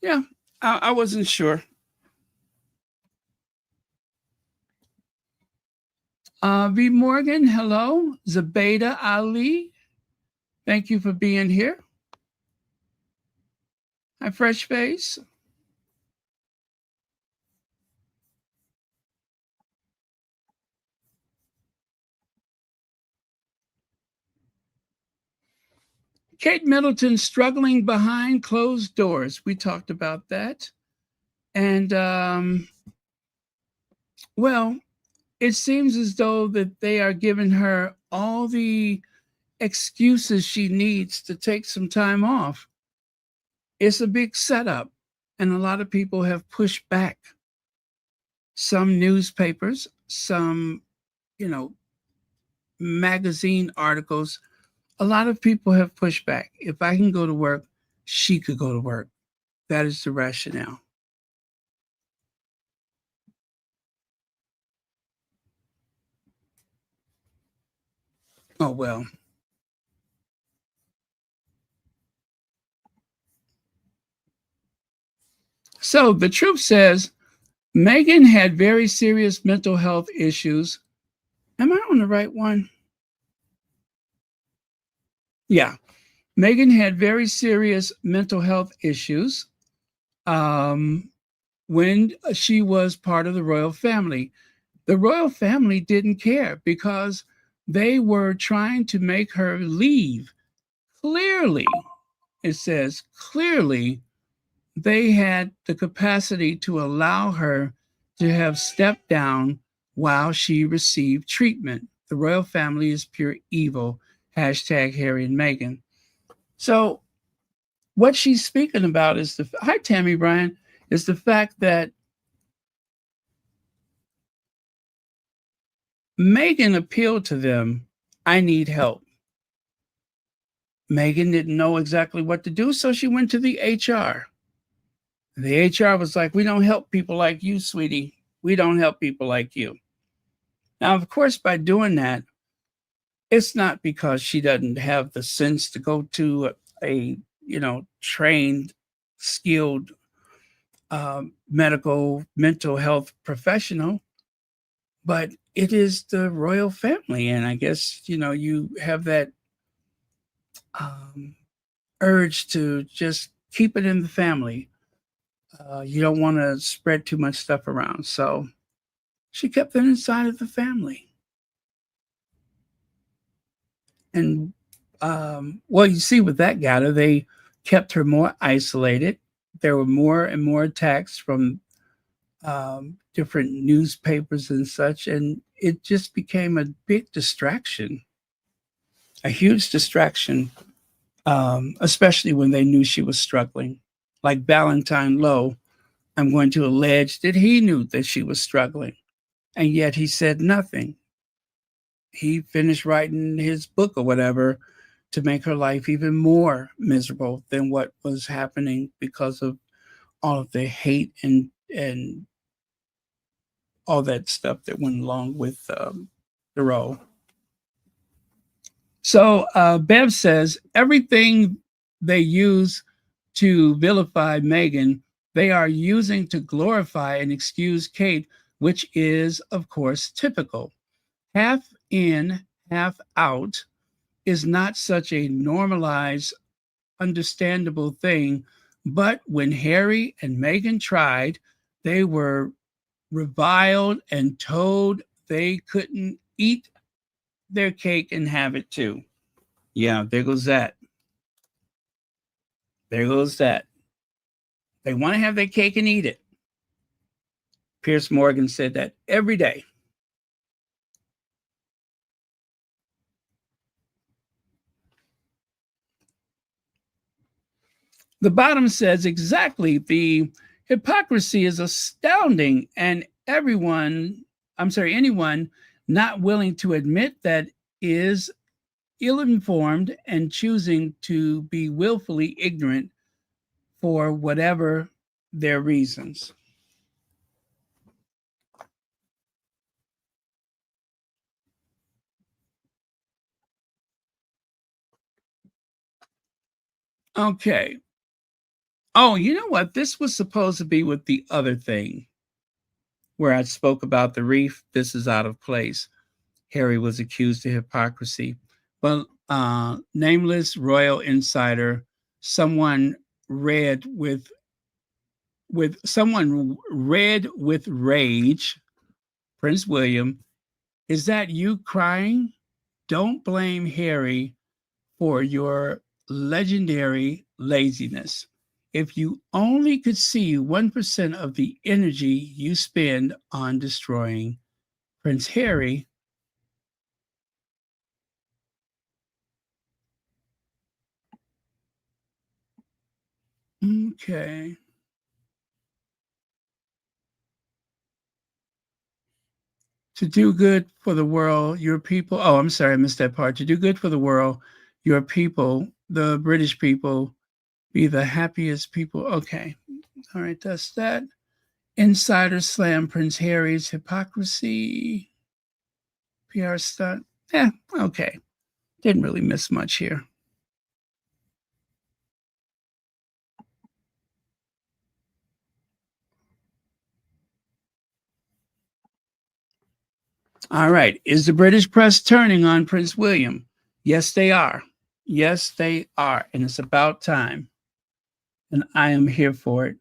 Yeah, I wasn't sure. V. Morgan, hello. Zabeda Ali, thank you for being here. Hi, Fresh Face. Kate Middleton struggling behind closed doors. We talked about that. And, well, it seems as though that they are giving her all the excuses she needs to take some time off. It's a big setup, and a lot of people have pushed back. Some newspapers, some, magazine articles, a lot of people have pushed back. If I can go to work, she could go to work. That is the rationale. Oh, well. So the truth says Meghan had very serious mental health issues Am I on the right one? Yeah. Meghan had very serious mental health issues um, when she was part of the royal family. The royal family didn't care because they were trying to make her leave. Clearly, it says, clearly, they had the capacity to allow her to have stepped down while she received treatment. The royal family is pure evil. Hashtag Harry and Meghan. So, what she's speaking about is hi, Tammy Bryan, is the fact that Meghan appealed to them. I need help. Meghan didn't know exactly what to do, so she went to the HR. The HR was like, we don't help people like you, sweetie. We don't help people like you. Now, of course, by doing that, it's not because she doesn't have the sense to go to a trained, skilled medical mental health professional, but it is the royal family, and I guess you have that um, urge to just keep it in the family. You don't want to spread too much stuff around, so she kept it inside of the family. And well, you see, with that got her, they kept her more isolated. There were more and more attacks from different newspapers and such, and it just became a big distraction, a huge distraction, especially when they knew she was struggling. Like Valentine Lowe, I'm going to allege that he knew that she was struggling, and yet he said nothing. He finished writing his book or whatever to make her life even more miserable than what was happening because of all of the hate and all that stuff that went along with the role. So Bev says everything they use to vilify Meghan, they are using to glorify and excuse Kate, which is, of course, typical. Half in, half out is not such a normalized, understandable thing. But when Harry and Meghan tried, they were reviled and told they couldn't eat their cake and have it too. Yeah, there goes that. There goes that. They want to have their cake and eat it. Pierce Morgan said that every day. The bottom says exactly the hypocrisy is astounding, and anyone not willing to admit that is ill informed and choosing to be willfully ignorant for whatever their reasons. Okay. Oh, you know what? This was supposed to be with the other thing where I spoke about the wreath. This is out of place. Harry was accused of hypocrisy. Well, nameless royal insider, someone read with rage. Prince William, is that you crying? Don't blame Harry for your legendary laziness. If you only could see 1% of the energy you spend on destroying Prince Harry. Okay. To do good for the world, your people. Oh, I'm sorry, I missed that part. To do good for the world, your people, the British people, be the happiest people. Okay. All right, that's that. Insider slam Prince Harry's hypocrisy. PR stunt. Yeah, okay. Didn't really miss much here. All right. Is the British press turning on Prince William? Yes, they are. Yes, they are. And it's about time. And I am here for it.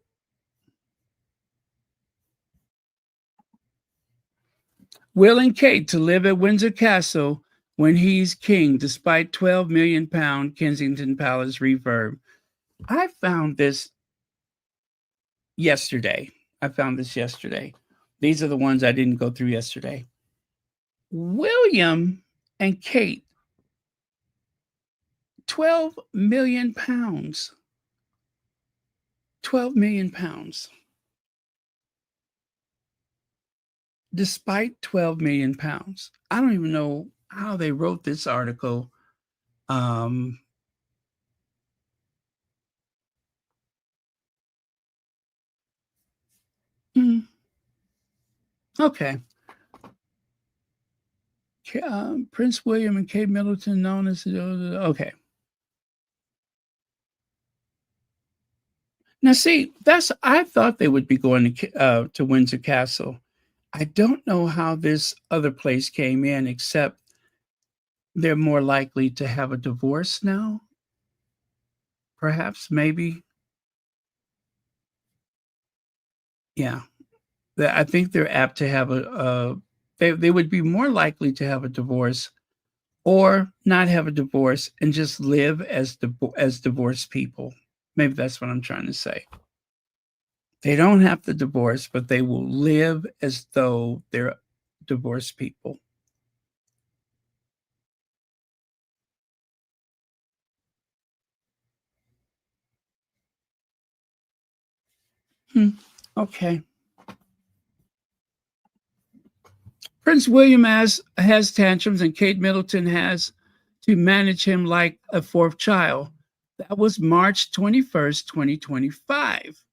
Will and Kate to live at Windsor Castle when he's king, despite £12 million Kensington Palace refurb. I found this yesterday. These are the ones I didn't go through yesterday. William and Kate, £12 million. £12 million. Despite £12 million. I don't even know how they wrote this article. Um, hmm, okay. Prince William and Kate Middleton, known as okay. Now, see, I thought they would be going to Windsor Castle. I don't know how this other place came in, except they're more likely to have a divorce now. Perhaps, maybe, yeah. I think they're apt to have they would be more likely to have a divorce or not have a divorce and just live as divorced people. Maybe that's what I'm trying to say. They don't have to divorce, but they will live as though they're divorced people. Hmm. Okay. Prince William has tantrums, and Kate Middleton has to manage him like a fourth child. That was March 21st, 2025.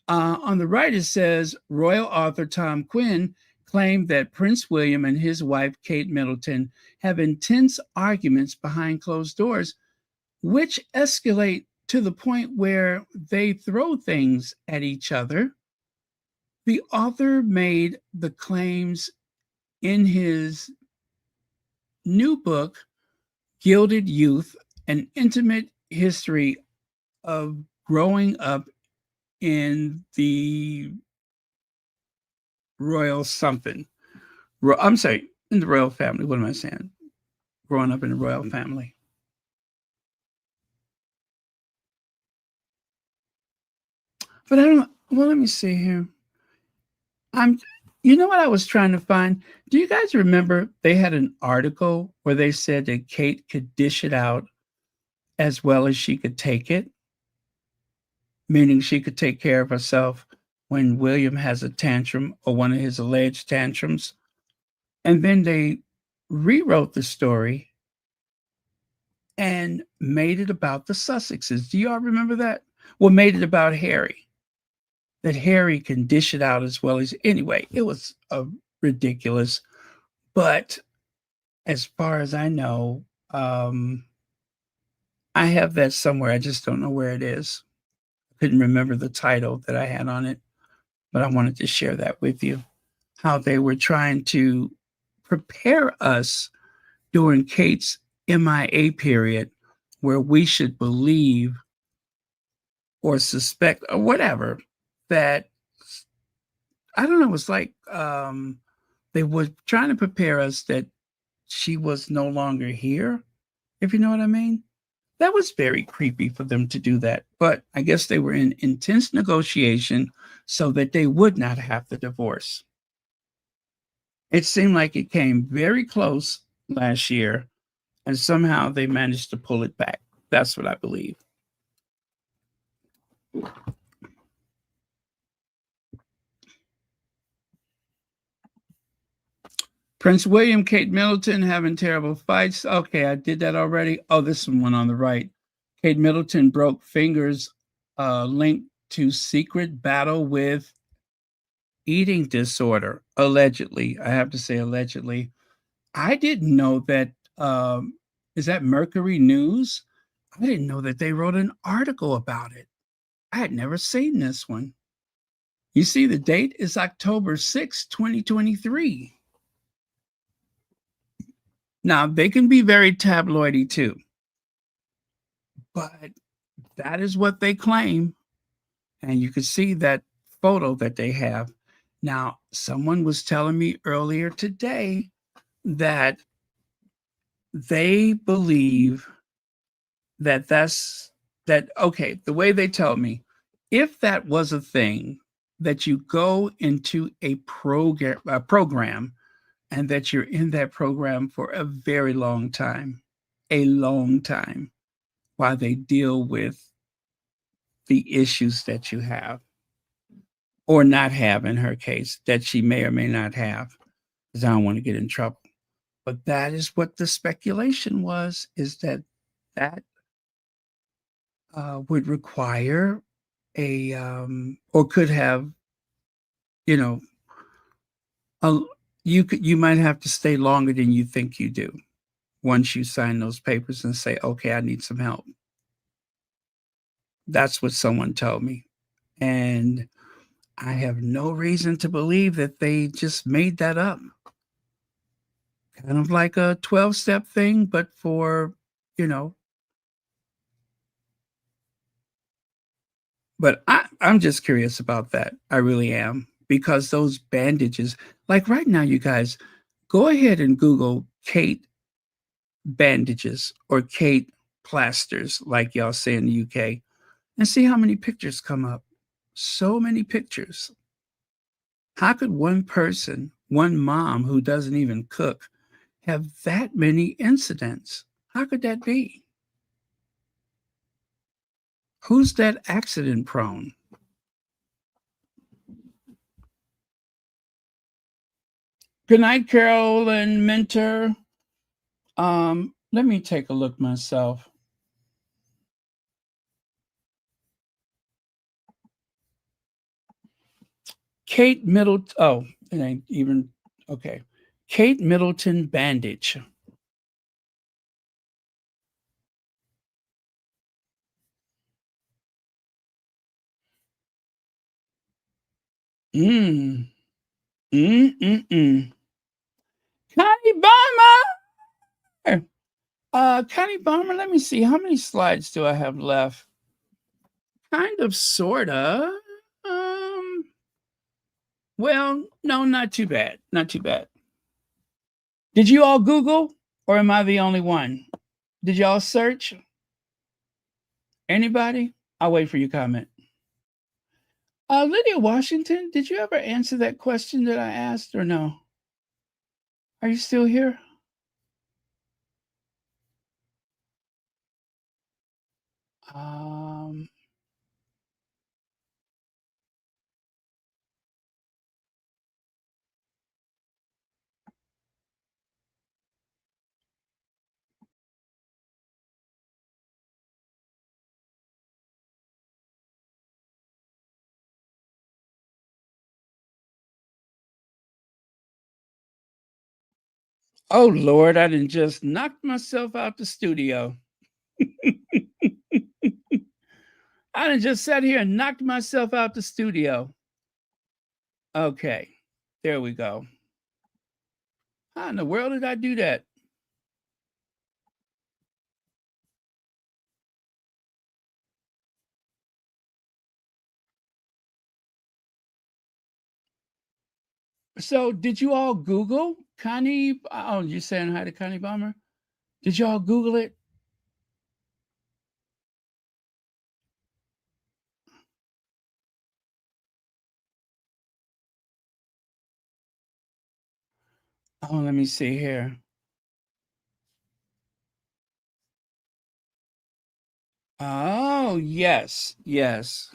On the right, it says royal author Tom Quinn claimed that Prince William and his wife, Kate Middleton, have intense arguments behind closed doors, which escalate to the point where they throw things at each other. The author made the claims in his new book, Gilded Youth, an intimate history of growing up in the royal something. I'm sorry, in the royal family. What am I saying? Growing up in the royal family. But I don't, well, let me see here. I'm, you know what I was trying to find? Do you guys remember they had an article where they said that Kate could dish it out as well as she could take it? Meaning she could take care of herself when William has a tantrum or one of his alleged tantrums. And then they rewrote the story and made it about the Sussexes. Do y'all remember that? Well, made it about Harry, that Harry can dish it out as well as anyway. It was ridiculous, but as far as I know, I have that somewhere. I just don't know where it is. I couldn't remember the title that I had on it, but I wanted to share that with you. How they were trying to prepare us during Kate's MIA period, where we should believe or suspect or whatever that I don't know. It's like they were trying to prepare us that she was no longer here, if you know what I mean. That was very creepy for them to do that. But I guess they were in intense negotiation so that they would not have the divorce. It seemed like it came very close last year, and somehow they managed to pull it back. That's what I believe. Prince William, Kate Middleton having terrible fights. Okay, I did that already. Oh, this one on the right. Kate Middleton broke fingers linked to secret battle with eating disorder, allegedly. I have to say, allegedly. I didn't know that. Is that Mercury News? I didn't know that they wrote an article about it. I had never seen this one. You see, the date is October 6, 2023. Now, they can be very tabloidy too, but that is what they claim. And you can see that photo that they have. Now, someone was telling me earlier today that they believe that okay, the way they tell me, if that was a thing that you go into a program and that you're in that program for a long time, while they deal with the issues that you have or not have in her case that she may or may not have, because I don't want to get in trouble. But that is what the speculation was, is that that would require or could have, you know, a, you might have to stay longer than you think you do once you sign those papers and say, okay, I need some help. That's what someone told me. And I have no reason to believe that they just made that up. Kind of like a 12-step thing, but for, you know, but I'm just curious about that. I really am. Because those bandages, like right now, you guys, go ahead and Google Kate bandages or Kate plasters, like y'all say in the UK, and see how many pictures come up. So many pictures. How could one person, one mom who doesn't even cook, have that many incidents? How could that be? Who's that accident prone? Good night, Carol and Mentor. Let me take a look myself. Kate Middleton. Oh, it ain't even okay. Kate Middleton bandage. Mm. Mm. Connie Bomber. Connie Bomber. Let me see. How many slides do I have left? Kind of, sorta. Um. Well, no, not too bad. Not too bad. Did you all Google, or am I the only one? Did y'all search? Anybody? I'll wait for your comment. Lydia Washington, did you ever answer that question that I asked or no? Are you still here? Um, oh Lord, I didn't just knocked myself out the studio. I done just sat here and knocked myself out the studio. Okay, there we go. How in the world did I do that? So, did you all Google Connie? Oh, you're saying hi to Connie Bomber? Did y'all Google it? Oh, let me see here. Oh, yes, yes.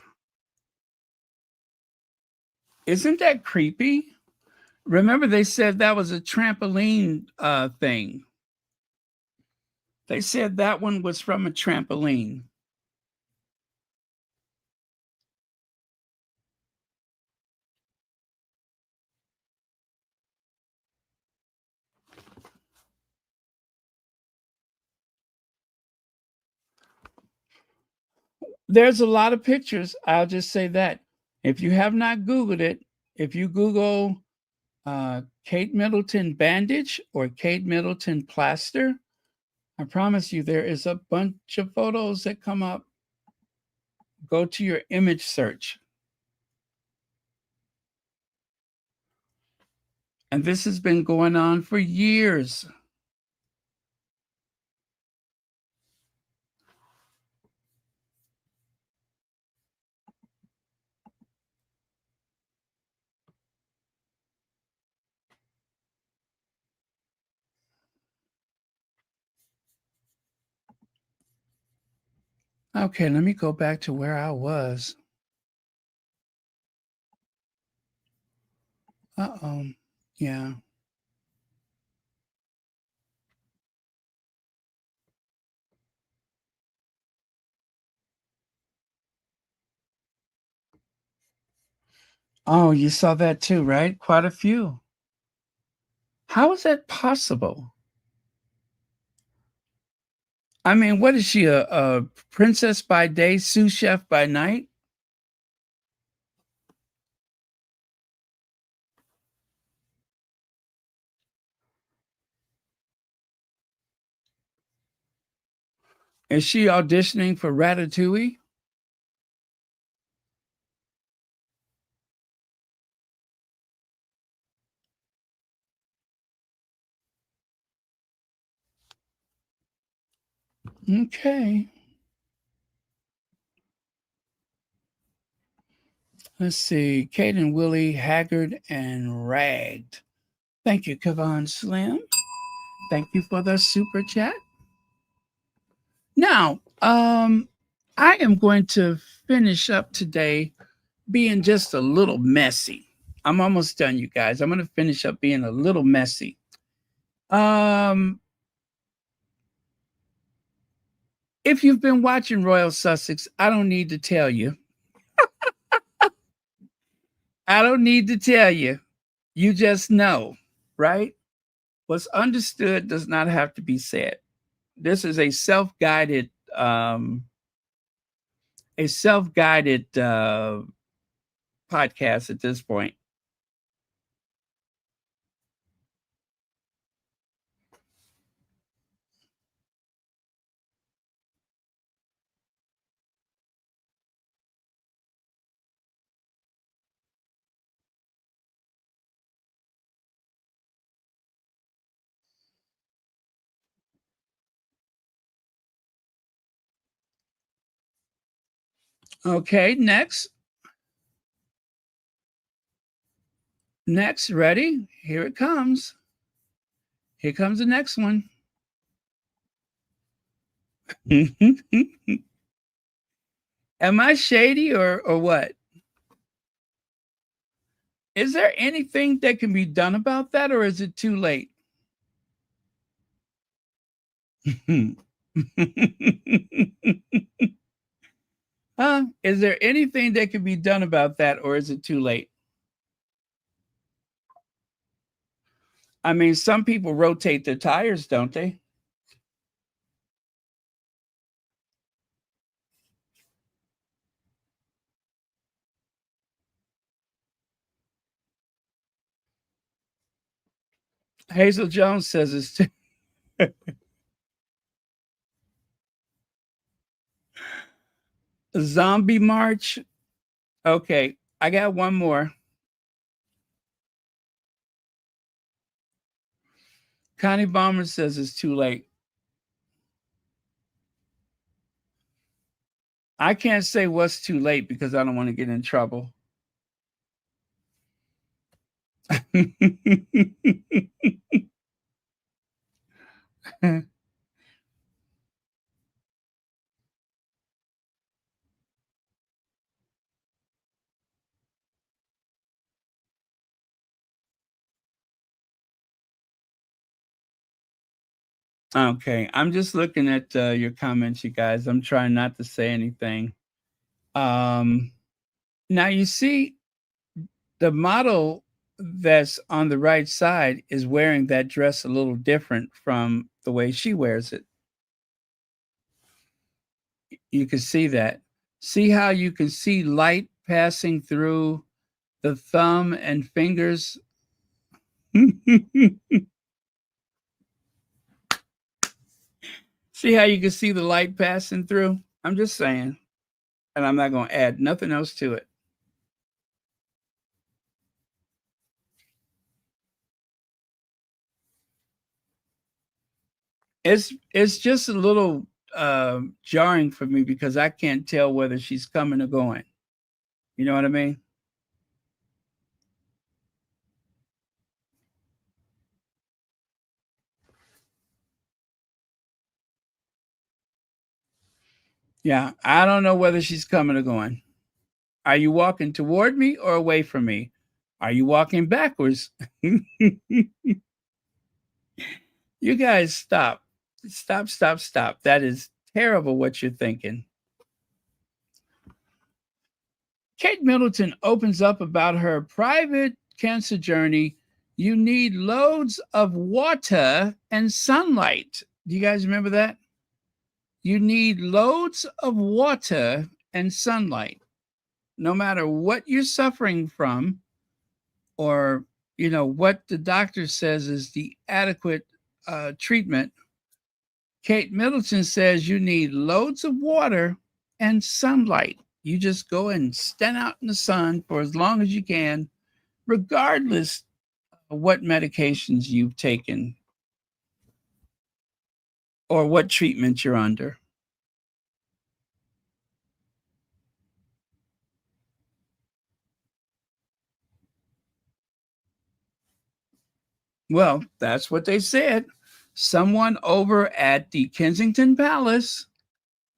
Isn't that creepy? Remember, they said that was a trampoline thing. They said that one was from a trampoline. There's a lot of pictures. I'll just say that. If you have not Googled it, if you Google Kate Middleton bandage or Kate Middleton plaster. I promise you, there is a bunch of photos that come up. Go to your image search. And this has been going on for years. Okay, let me go back to where I was. Uh-oh. Yeah. Oh, you saw that too, right? Quite a few. How is that possible? I mean, what is she, a princess by day, sous chef by night? Is she auditioning for Ratatouille? Okay. Let's see. Kate and Willie, haggard and ragged. Thank you, Kavan Slim. Thank you for the super chat. Now, I am going to finish up today being just a little messy. I'm almost done, you guys. I'm going to finish up being a little messy. If you've been watching Royal Sussex, I don't need to tell you. I don't need to tell you. You just know, right? What's understood does not have to be said. This is a self-guided, a self-guided podcast at this point. Okay, next. Next, ready? Here it comes. Here comes the next one. Am I shady or what? Is there anything that can be done about that, or is it too late? Huh? Is there anything that can be done about that, or is it too late? I mean, some people rotate their tires, don't they? Hazel Jones says it's too. Zombie March. Okay, I got one more. Connie Bomber says it's too late. I can't say what's too late because I don't want to get in trouble. Okay, I'm just looking at your comments, you guys. I'm trying not to say anything. Um, Now you see the model that's on the right side is wearing that dress a little different from the way she wears it. You can see that. See how you can see light passing through the thumb and fingers? See how you can see the light passing through? I'm just saying. And I'm not going to add nothing else to it. It's just a little jarring for me because I can't tell whether she's coming or going. You know what I mean? Yeah, I don't know whether she's coming or going. Are you walking toward me or away from me? Are you walking backwards? You guys stop. Stop, stop, stop. That is terrible what you're thinking. Kate Middleton opens up about her private cancer journey. You need loads of water and sunlight. Do you guys remember that? You need loads of water and sunlight. No matter what you're suffering from, or what the doctor says is the adequate treatment, Kate Middleton says you need loads of water and sunlight. You just go and stand out in the sun for as long as you can, regardless of what medications you've taken or what treatment you're under. Well, that's what they said. Someone over at the Kensington Palace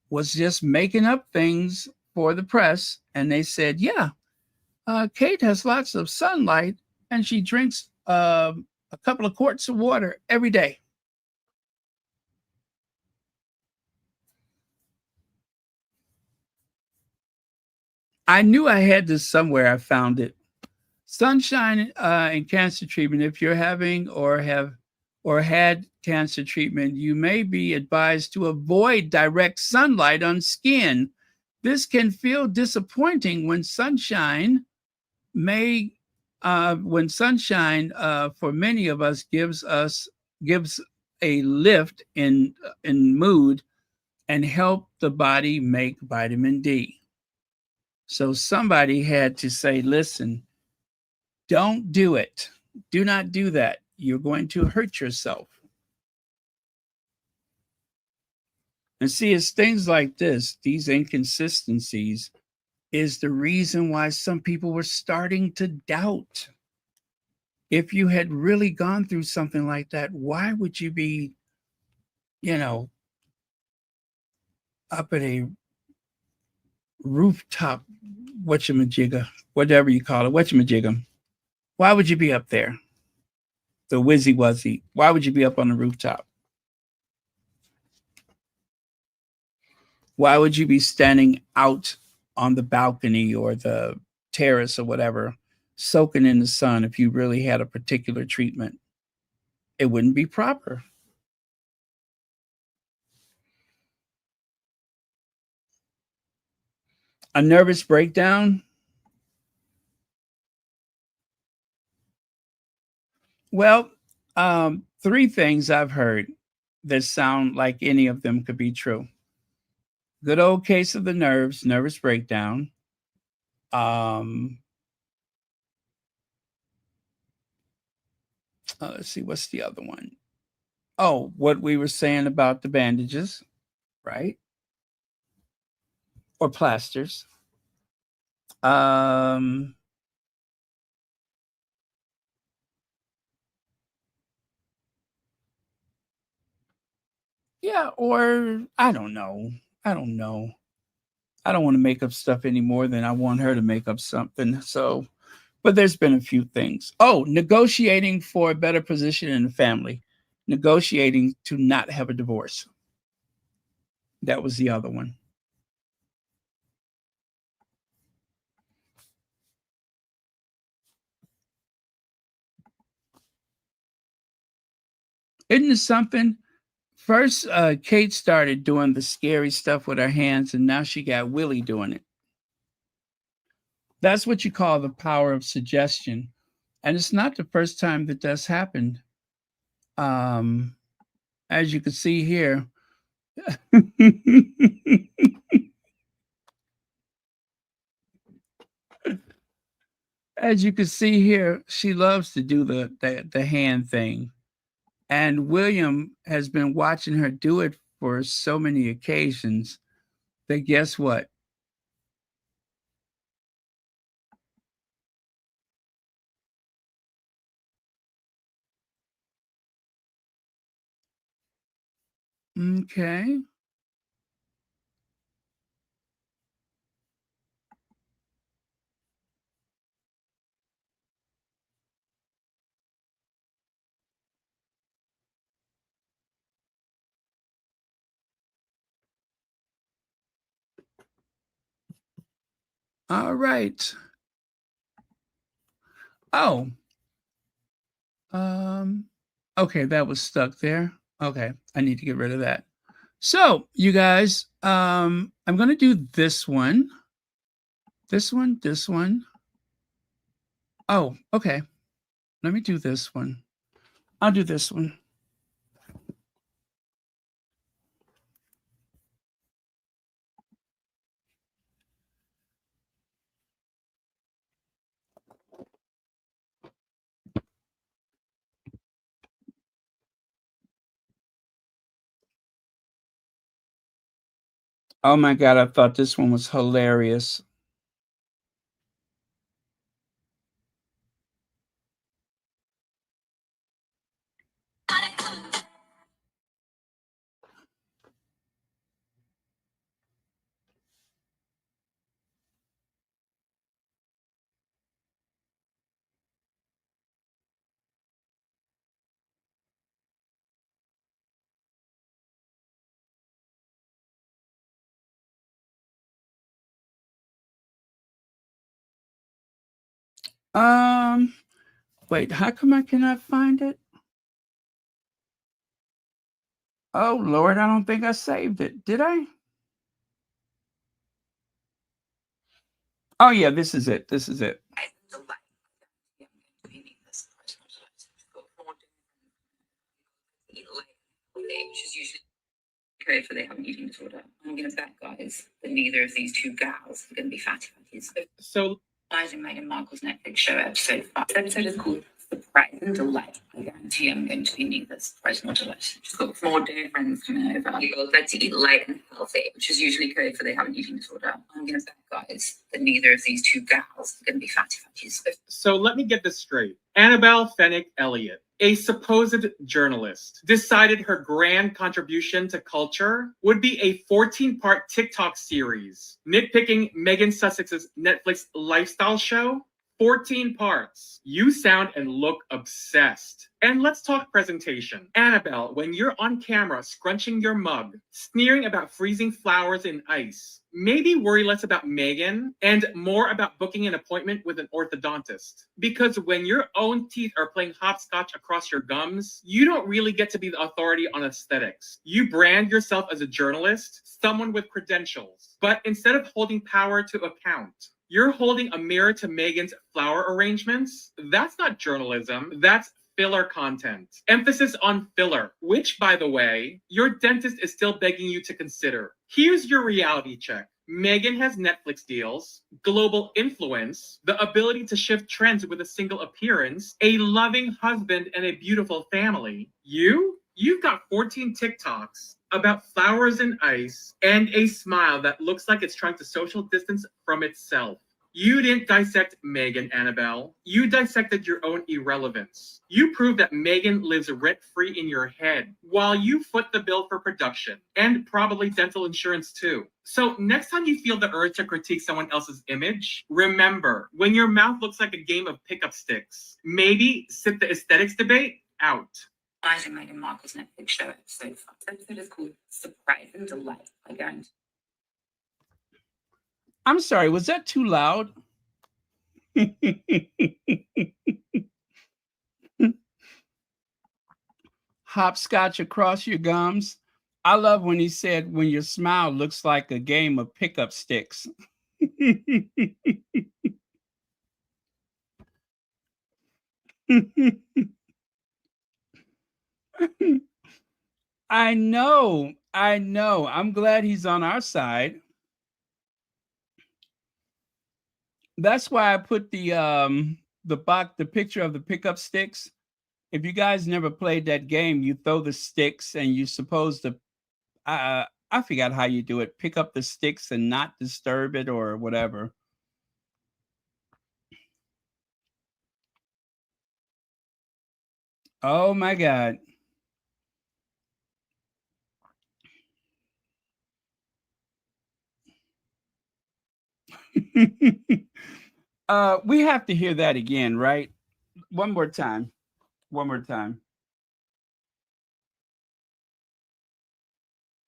was just making up things for the press, and they said, yeah, Kate has lots of sunlight and she drinks a couple of quarts of water every day. I knew I had this somewhere. I found it. Sunshine and cancer treatment. If you're having or had cancer treatment, you may be advised to avoid direct sunlight on skin. This can feel disappointing may when sunshine for many of us gives a lift in mood and help the body make vitamin D. So somebody had to say, listen, don't do it. Do not do that. You're going to hurt yourself. And see, it's things like this, these inconsistencies, is the reason why some people were starting to doubt. If you had really gone through something like that, why would you be, you know, up at a rooftop, whatchamajigger, whatever you call it, whatchamajigger? Why would you be up there? The wizzy wuzzy. Why would you be up on the rooftop? Why would you be standing out on the balcony or the terrace or whatever, soaking in the sun if you really had a particular treatment? It wouldn't be proper. A nervous breakdown? Well, three things I've heard that sound like any of them could be true. Good old case of the nerves, nervous breakdown. Um, let's see, what's the other one? Oh, what we were saying about the bandages, right? Or plasters. Um, yeah, or I don't know. I don't know. I don't want to make up stuff any more than I want her to make up something. So, but there's been a few things. Oh, negotiating for a better position in the family, negotiating to not have a divorce. That was the other one. Isn't it something? First, Kate started doing the scary stuff with her hands, and now she got Willie doing it. That's what you call the power of suggestion. And it's not the first time that that's happened. As you can see here, as you can see here, she loves to do the hand thing. And William has been watching her do it for so many occasions that guess what? Okay. All right. Oh, um, okay, that was stuck there. Okay, I need to get rid of that. So, you guys, I'm gonna do this one, this one, this one. Oh, okay. Let me do this one. I'll do this one. Oh my god, I thought this one was hilarious. Um, wait, how come I cannot find it? Oh Lord, I don't think I saved it. Did I? Oh yeah, this is it. This is it. Which is usually code for they have an eating disorder. I'm going to bet, guys, that neither of these two gals are going to be fatty fatties. So, analyzing Meghan Markle's Netflix show episode 5. This episode is called Surprise and Delight. I guarantee I'm going to be neither surprise nor delight. She's got 4 dear friends coming over. You girls like to eat light and healthy, which is usually code for they have an eating disorder. I'm going to bet, guys, that neither of these two gals are going to be fatty fatties. So let me get this straight. Annabelle Fenwick Elliott, a supposed journalist, decided her grand contribution to culture would be a 14-part TikTok series, nitpicking Meghan Sussex's Netflix lifestyle show. 14 parts. You sound and look obsessed. And let's talk presentation. Annabelle, when you're on camera scrunching your mug, sneering about freezing flowers in ice, maybe worry less about Meghan and more about booking an appointment with an orthodontist. Because when your own teeth are playing hopscotch across your gums, you don't really get to be the authority on aesthetics. You brand yourself as a journalist, someone with credentials. But instead of holding power to account, you're holding a mirror to Meghan's flower arrangements. That's not journalism. That's filler content. Emphasis on filler, which, by the way, your dentist is still begging you to consider. Here's your reality check. Meghan has Netflix deals, global influence, the ability to shift trends with a single appearance, a loving husband, and a beautiful family. You've got 14 TikToks about flowers and ice and a smile that looks like it's trying to social distance from itself. You didn't dissect Meghan, Annabelle. You dissected your own irrelevance. You proved that Meghan lives rent-free in your head while you foot the bill for production and probably dental insurance too. So next time you feel the urge to critique someone else's image, remember, when your mouth looks like a game of pickup sticks, maybe sit the aesthetics debate out. I think Meghan Markle's Netflix show episode 5. This episode is called Surprise and Delight. I guarantee. I'm sorry, was that too loud? Hopscotch across your gums. I love when he said, when your smile looks like a game of pickup sticks. I know. I know. I'm glad he's on our side. That's why I put the picture of the pickup sticks. If you guys never played that game, you throw the sticks and you're supposed to I forgot how you do it. Pick up the sticks and not disturb it or whatever. Oh my god. We have to hear that again, right? One more time. One more time.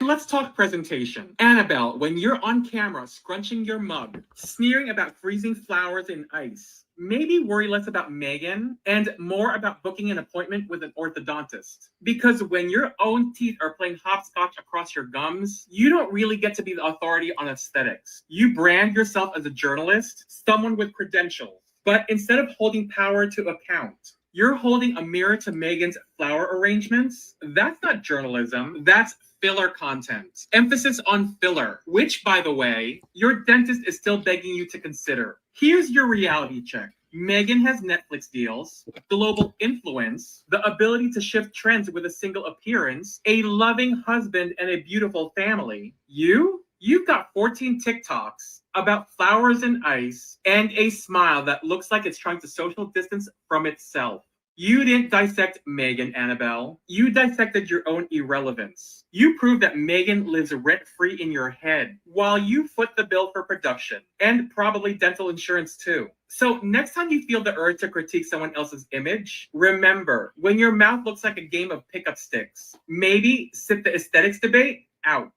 Let's talk presentation. Annabelle, when you're on camera scrunching your mug, sneering about freezing flowers in ice, maybe worry less about Meghan and more about booking an appointment with an orthodontist. Because when your own teeth are playing hopscotch across your gums, you don't really get to be the authority on aesthetics. You brand yourself as a journalist, someone with credentials. But instead of holding power to account, you're holding a mirror to Meghan's flower arrangements. That's not journalism. That's filler content. Emphasis on filler, which, by the way, your dentist is still begging you to consider. Here's your reality check. Meghan has Netflix deals, global influence, the ability to shift trends with a single appearance, a loving husband, and a beautiful family. You've got 14 TikToks about flowers and ice and a smile that looks like it's trying to social distance from itself. You didn't dissect Meghan, Annabelle. You dissected your own irrelevance. You proved that Meghan lives rent-free in your head while you foot the bill for production and probably dental insurance too. So next time you feel the urge to critique someone else's image, remember, when your mouth looks like a game of pickup sticks, maybe sit the aesthetics debate out.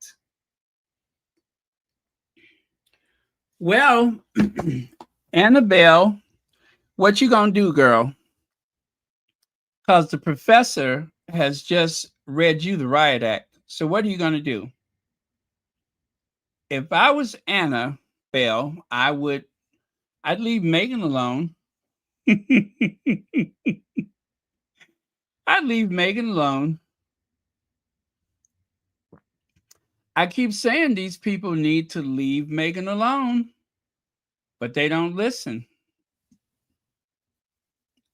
Well, Annabelle, what you gonna do, girl? Because the professor has just read you the riot act. So what are you gonna do? If I was Anna Bell, I'd leave Megan alone. I'd leave Megan alone. I keep saying these people need to leave Megan alone, but they don't listen.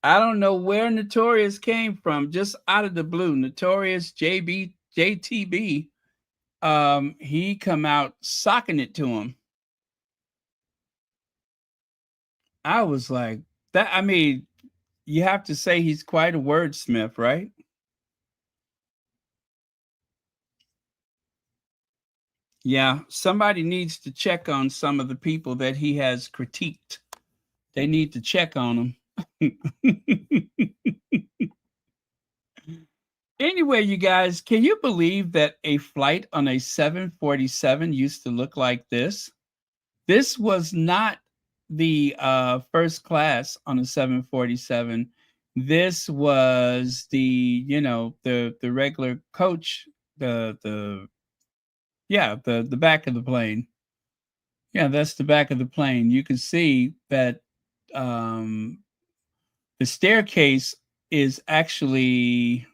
I don't know where Notorious came from, just out of the blue. Notorious JTB, he come out socking it to him. I was like, that. I mean, you have to say he's quite a wordsmith, right? Yeah, somebody needs to check on some of the people that he has critiqued. They need to check on them. Anyway, you guys, can you believe that a flight on a 747 used to look like this? This was not the first class on a 747. This was the regular coach, the yeah, the back of the plane. Yeah, that's the back of the plane. You can see that um, the staircase is actually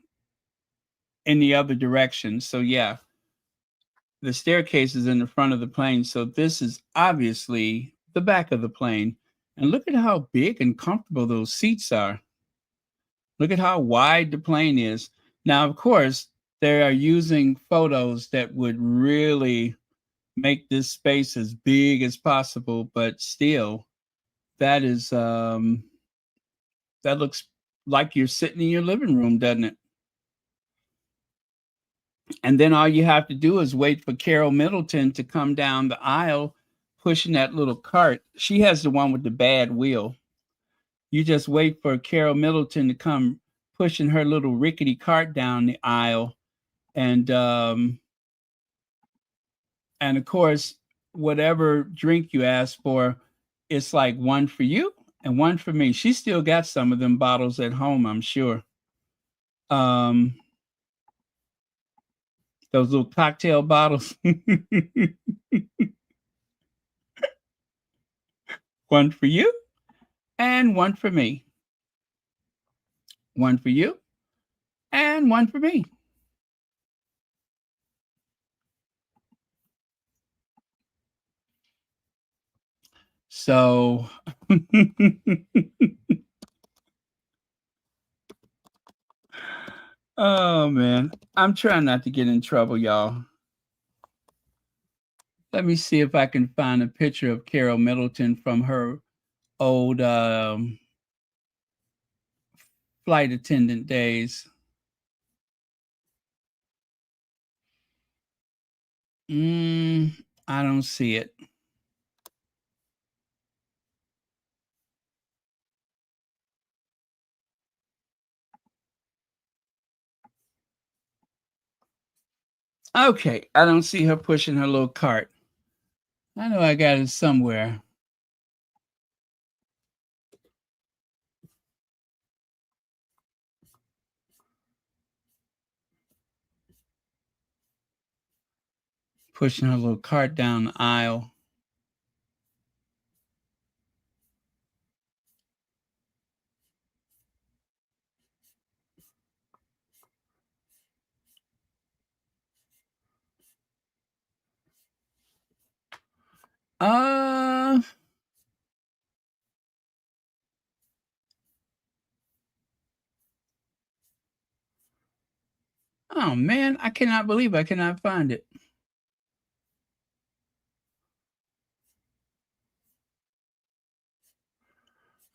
in the other direction. So yeah, the staircase is in the front of the plane. So this is obviously the back of the plane. And look at how big and comfortable those seats are. Look at how wide the plane is. Now, of course, they are using photos that would really make this space as big as possible, but still, that is that looks like you're sitting in your living room, doesn't it? And then all you have to do is wait for Carol Middleton to come down the aisle pushing that little cart. She has the one with the bad wheel. You just wait for Carol Middleton to come pushing her little rickety cart down the aisle. And of course, whatever drink you ask for, it's like one for you and one for me. She still got some of them bottles at home, I'm sure. Um, those little cocktail bottles. One for you and one for me. One for you and one for me. So, oh man, I'm trying not to get in trouble, y'all. Let me see if I can find a picture of Carol Middleton from her old flight attendant days. I don't see it. Okay, I don't see her pushing her little cart. I know I got it somewhere. Pushing her little cart down the aisle. Uh, oh man, I cannot believe I cannot find it.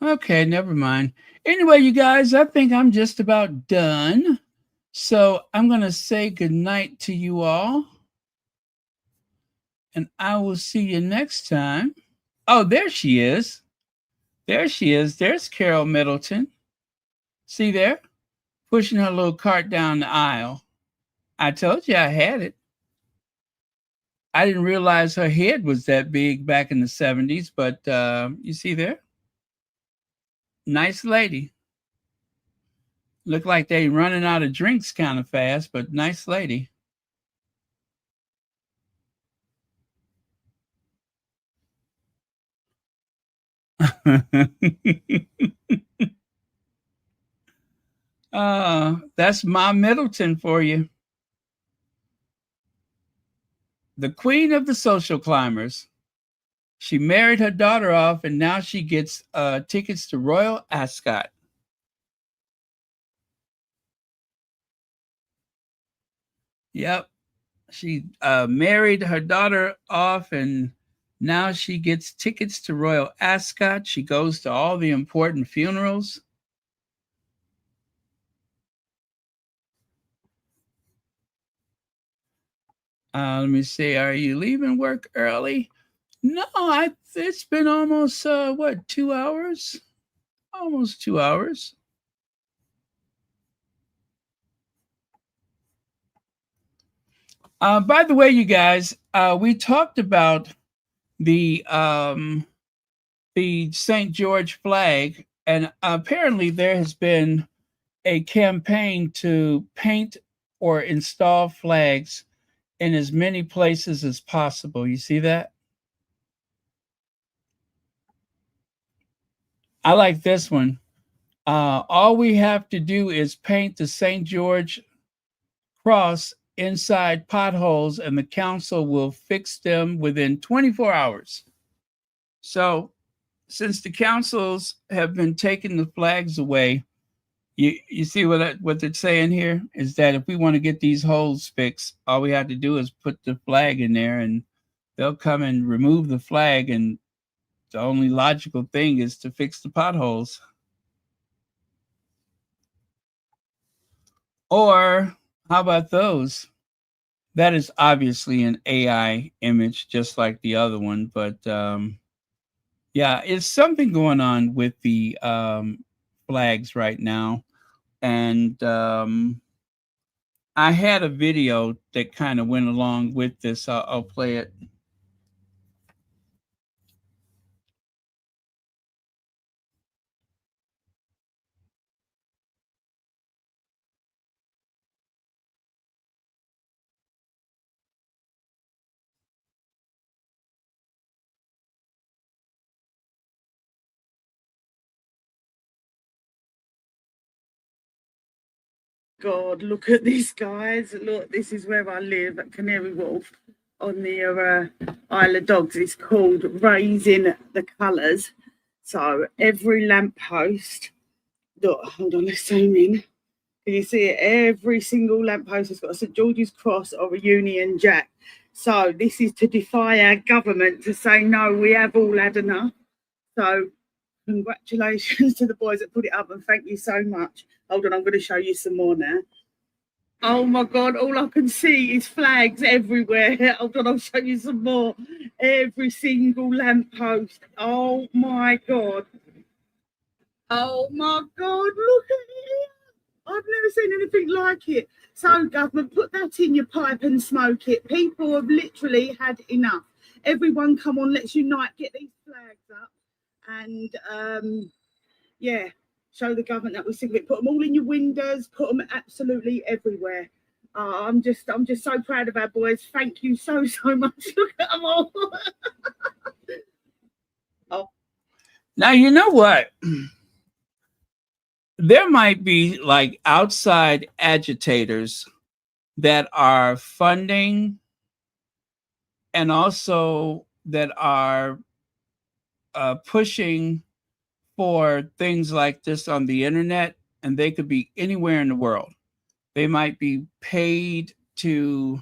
Okay, never mind. Anyway, you guys, I think I'm just about done. So I'm going to say goodnight to you all. And I will see you next time. Oh, there she is. There she is. There's Carol Middleton. See there? Pushing her little cart down the aisle. I told you I had it. I didn't realize her head was that big back in the 70s, but you see there? Nice lady. Look like they running out of drinks kind of fast, but nice lady. That's Ma Middleton for you. The queen of the social climbers. She married her daughter off, and now she gets tickets to Royal Ascot. Yep. She married her daughter off, and now she gets tickets to Royal Ascot. She goes to all the important funerals. Let me see. Are you leaving work early? No, it's been almost what, 2 hours? Almost 2 hours. By the way, you guys, we talked about the St. George flag, and apparently there has been a campaign to paint or install flags in as many places as possible. You see that? I like this one. All we have to do is paint the St. George cross inside potholes, and the council will fix them within 24 hours. So, since the councils have been taking the flags away, you see what they're saying here is that if we want to get these holes fixed, all we have to do is put the flag in there, and they'll come and remove the flag, and the only logical thing is to fix the potholes. Or how about those? That is obviously an AI image, just like the other one, but yeah, it's something going on with the flags right now. And I had a video that kind of went along with this. I'll play it. God, look at this, guys. Look, this is where I live at Canary Wharf on the Isle of Dogs. It's called Raising the Colours. So every lamppost, look, hold on, let's zoom in. Can you see it? Every single lamppost has got a St George's Cross or a Union Jack. So this is to defy our government to say, no, we have all had enough. So congratulations to the boys that put it up, and thank you so much. Hold on, I'm going to show you some more now. Oh my God, all I can see is flags everywhere. Hold on, I'll show you some more. Every single lamppost. Oh my God. Oh my God, look at it. I've never seen anything like it. So, government, put that in your pipe and smoke it. People have literally had enough. Everyone, come on, let's unite, get these flags up. And yeah, show the government that we're sick of it. Put them all in your windows, put them absolutely everywhere. I'm just so proud of our boys. Thank you so much. Look at them all. Oh. Now, you know what? There might be like outside agitators that are funding and also that are pushing for things like this on the internet, and they could be anywhere in the world. They might be paid to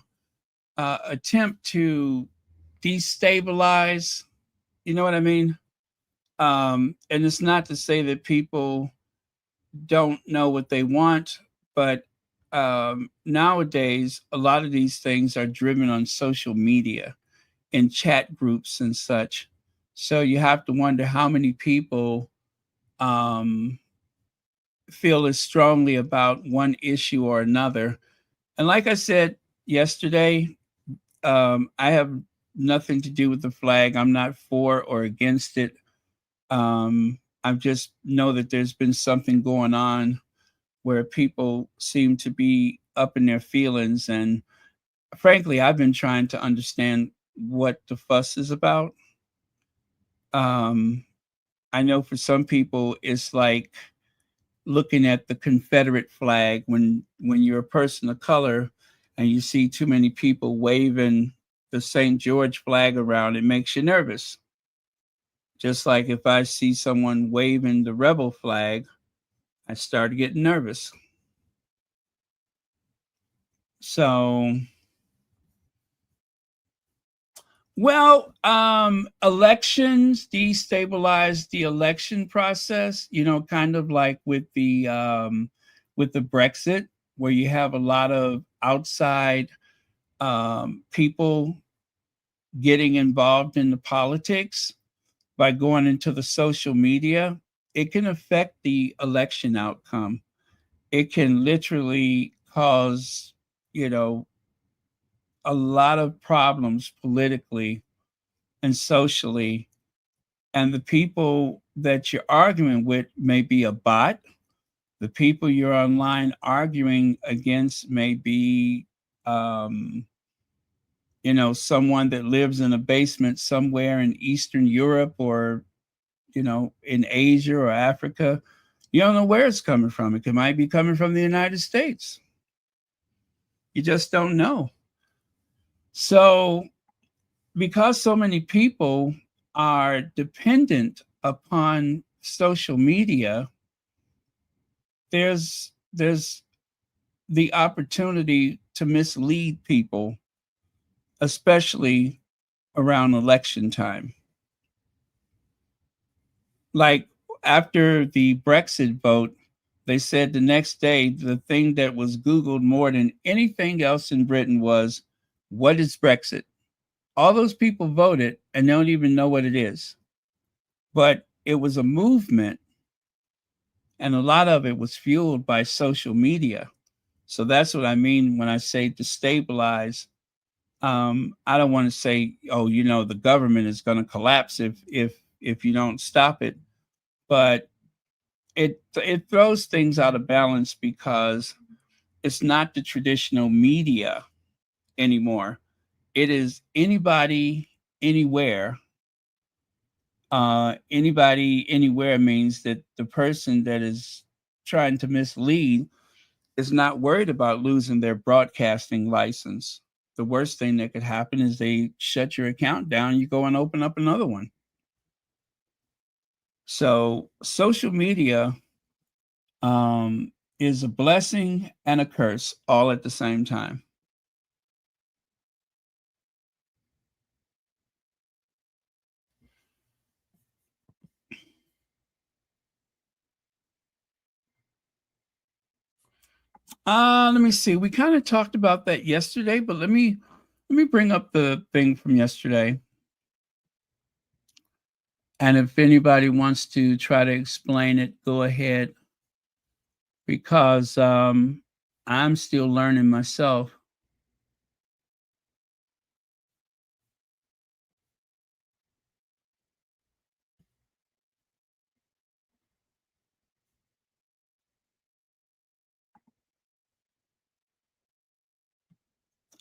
attempt to destabilize, you know what I mean? And it's not to say that people don't know what they want, but nowadays, a lot of these things are driven on social media in chat groups and such. So you have to wonder how many people feel as strongly about one issue or another. And like I said yesterday, I have nothing to do with the flag. I'm not for or against it. I just know that there's been something going on where people seem to be up in their feelings. And frankly, I've been trying to understand what the fuss is about. I know for some people, it's like looking at the Confederate flag when you're a person of color and you see too many people waving the St. George flag around, it makes you nervous. Just like if I see someone waving the rebel flag, I start getting nervous. So, well, elections destabilize the election process, you know, kind of like with the Brexit, where you have a lot of outside people getting involved in the politics by going into the social media. It can affect the election outcome. It can literally cause, you know, a lot of problems politically and socially. And the people that you're arguing with may be a bot. The people you're online arguing against may be, you know, someone that lives in a basement somewhere in Eastern Europe or, you know, in Asia or Africa. You don't know where it's coming from. It might be coming from the United States. You just don't know. So, because so many people are dependent upon social media, there's the opportunity to mislead people, especially around election time. Like after the Brexit vote, they said the next day the thing that was Googled more than anything else in Britain was, what is Brexit? All those people voted and don't even know what it is. But it was a movement, and a lot of it was fueled by social media. So that's what I mean when I say destabilize. I don't want to say, oh, you know, the government is going to collapse if you don't stop it, but it throws things out of balance because it's not the traditional media anymore. It is anybody, anywhere. Anybody, anywhere means that the person that is trying to mislead is not worried about losing their broadcasting license. The worst thing that could happen is they shut your account down, you go and open up another one. So social media is a blessing and a curse all at the same time. Let me see. We kind of talked about that yesterday, but let me bring up the thing from yesterday. And if anybody wants to try to explain it, go ahead, because I'm still learning myself.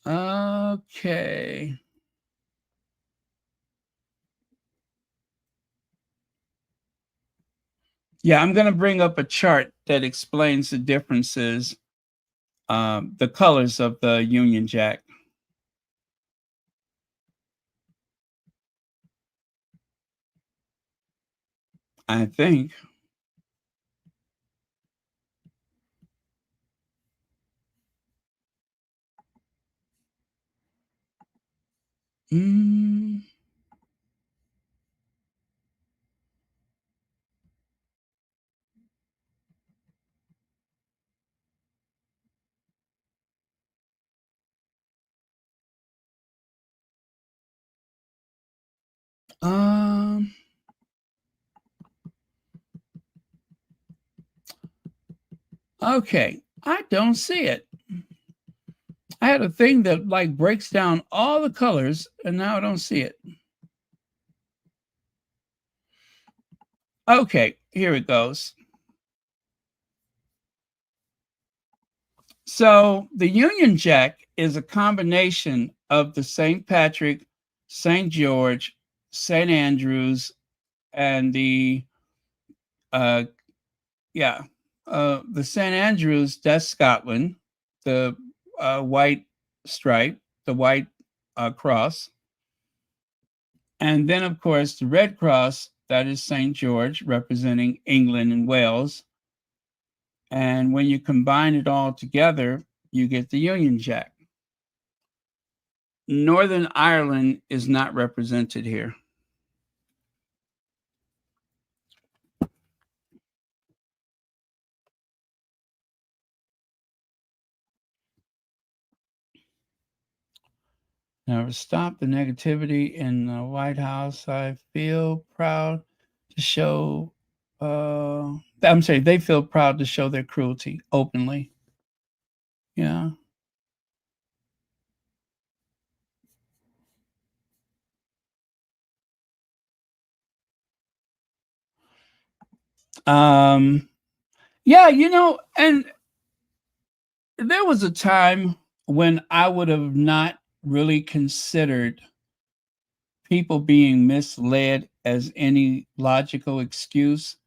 Okay. Yeah, I'm going to bring up a chart that explains the differences, the colors of the Union Jack. I think. Mm. Um. Okay, I don't see it. I had a thing that like breaks down all the colors, and now I don't see it. Okay, here it goes. So the Union Jack is a combination of the St. Patrick, St. George, St. Andrews, and the uh yeah, the St. Andrews, that's Scotland, the white stripe, the white cross. And then, of course, the Red Cross, that is St. George, representing England and Wales. And when you combine it all together, you get the Union Jack. Northern Ireland is not represented here. Now, to stop the negativity in the White House, I feel proud to show, I'm sorry, they feel proud to show their cruelty openly. Yeah. Yeah, and there was a time when I would have not really considered people being misled as any logical excuse.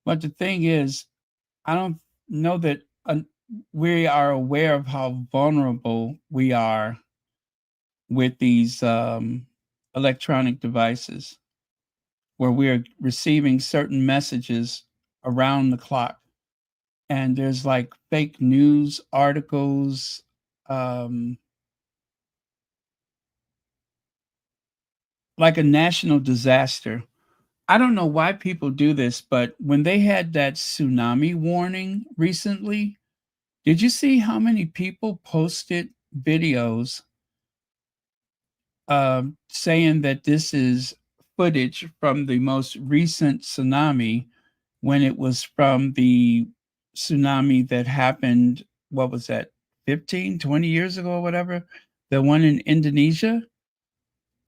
But the thing is, I don't know that we are aware of how vulnerable we are with these electronic devices, where we're receiving certain messages around the clock. And there's like fake news articles, like a national disaster. I don't know why people do this, but when they had that tsunami warning recently, did you see how many people posted videos saying that this is footage from the most recent tsunami, when it was from the tsunami that happened, what was that, 15, 20 years ago or whatever, the one in Indonesia?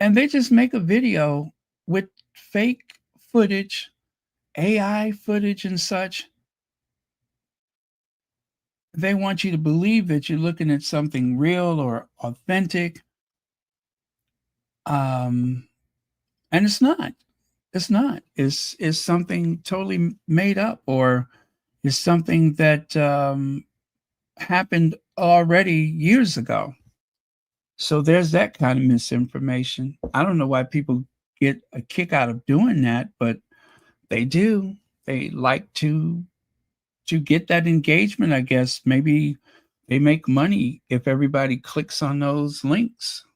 And they just make a video with fake footage, AI footage and such. They want you to believe that you're looking at something real or authentic. And it's not. It's not. It's something totally made up, or is something that happened already years ago. So there's that kind of misinformation. I don't know why people get a kick out of doing that, but they do. They like to get that engagement, I guess. Maybe they make money if everybody clicks on those links.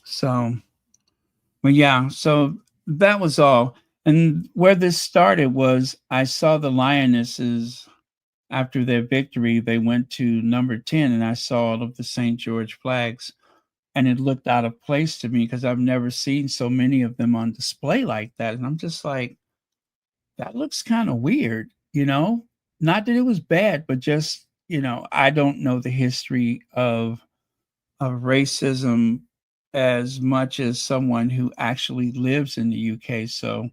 So, but yeah, so that was all. And where this started was I saw the Lionesses after their victory. They went to number 10, and I saw all of the St. George flags. And it looked out of place to me because I've never seen so many of them on display like that. And I'm just like, that looks kind of weird, you know? Not that it was bad, but just, I don't know the history of racism as much as someone who actually lives in the UK. So,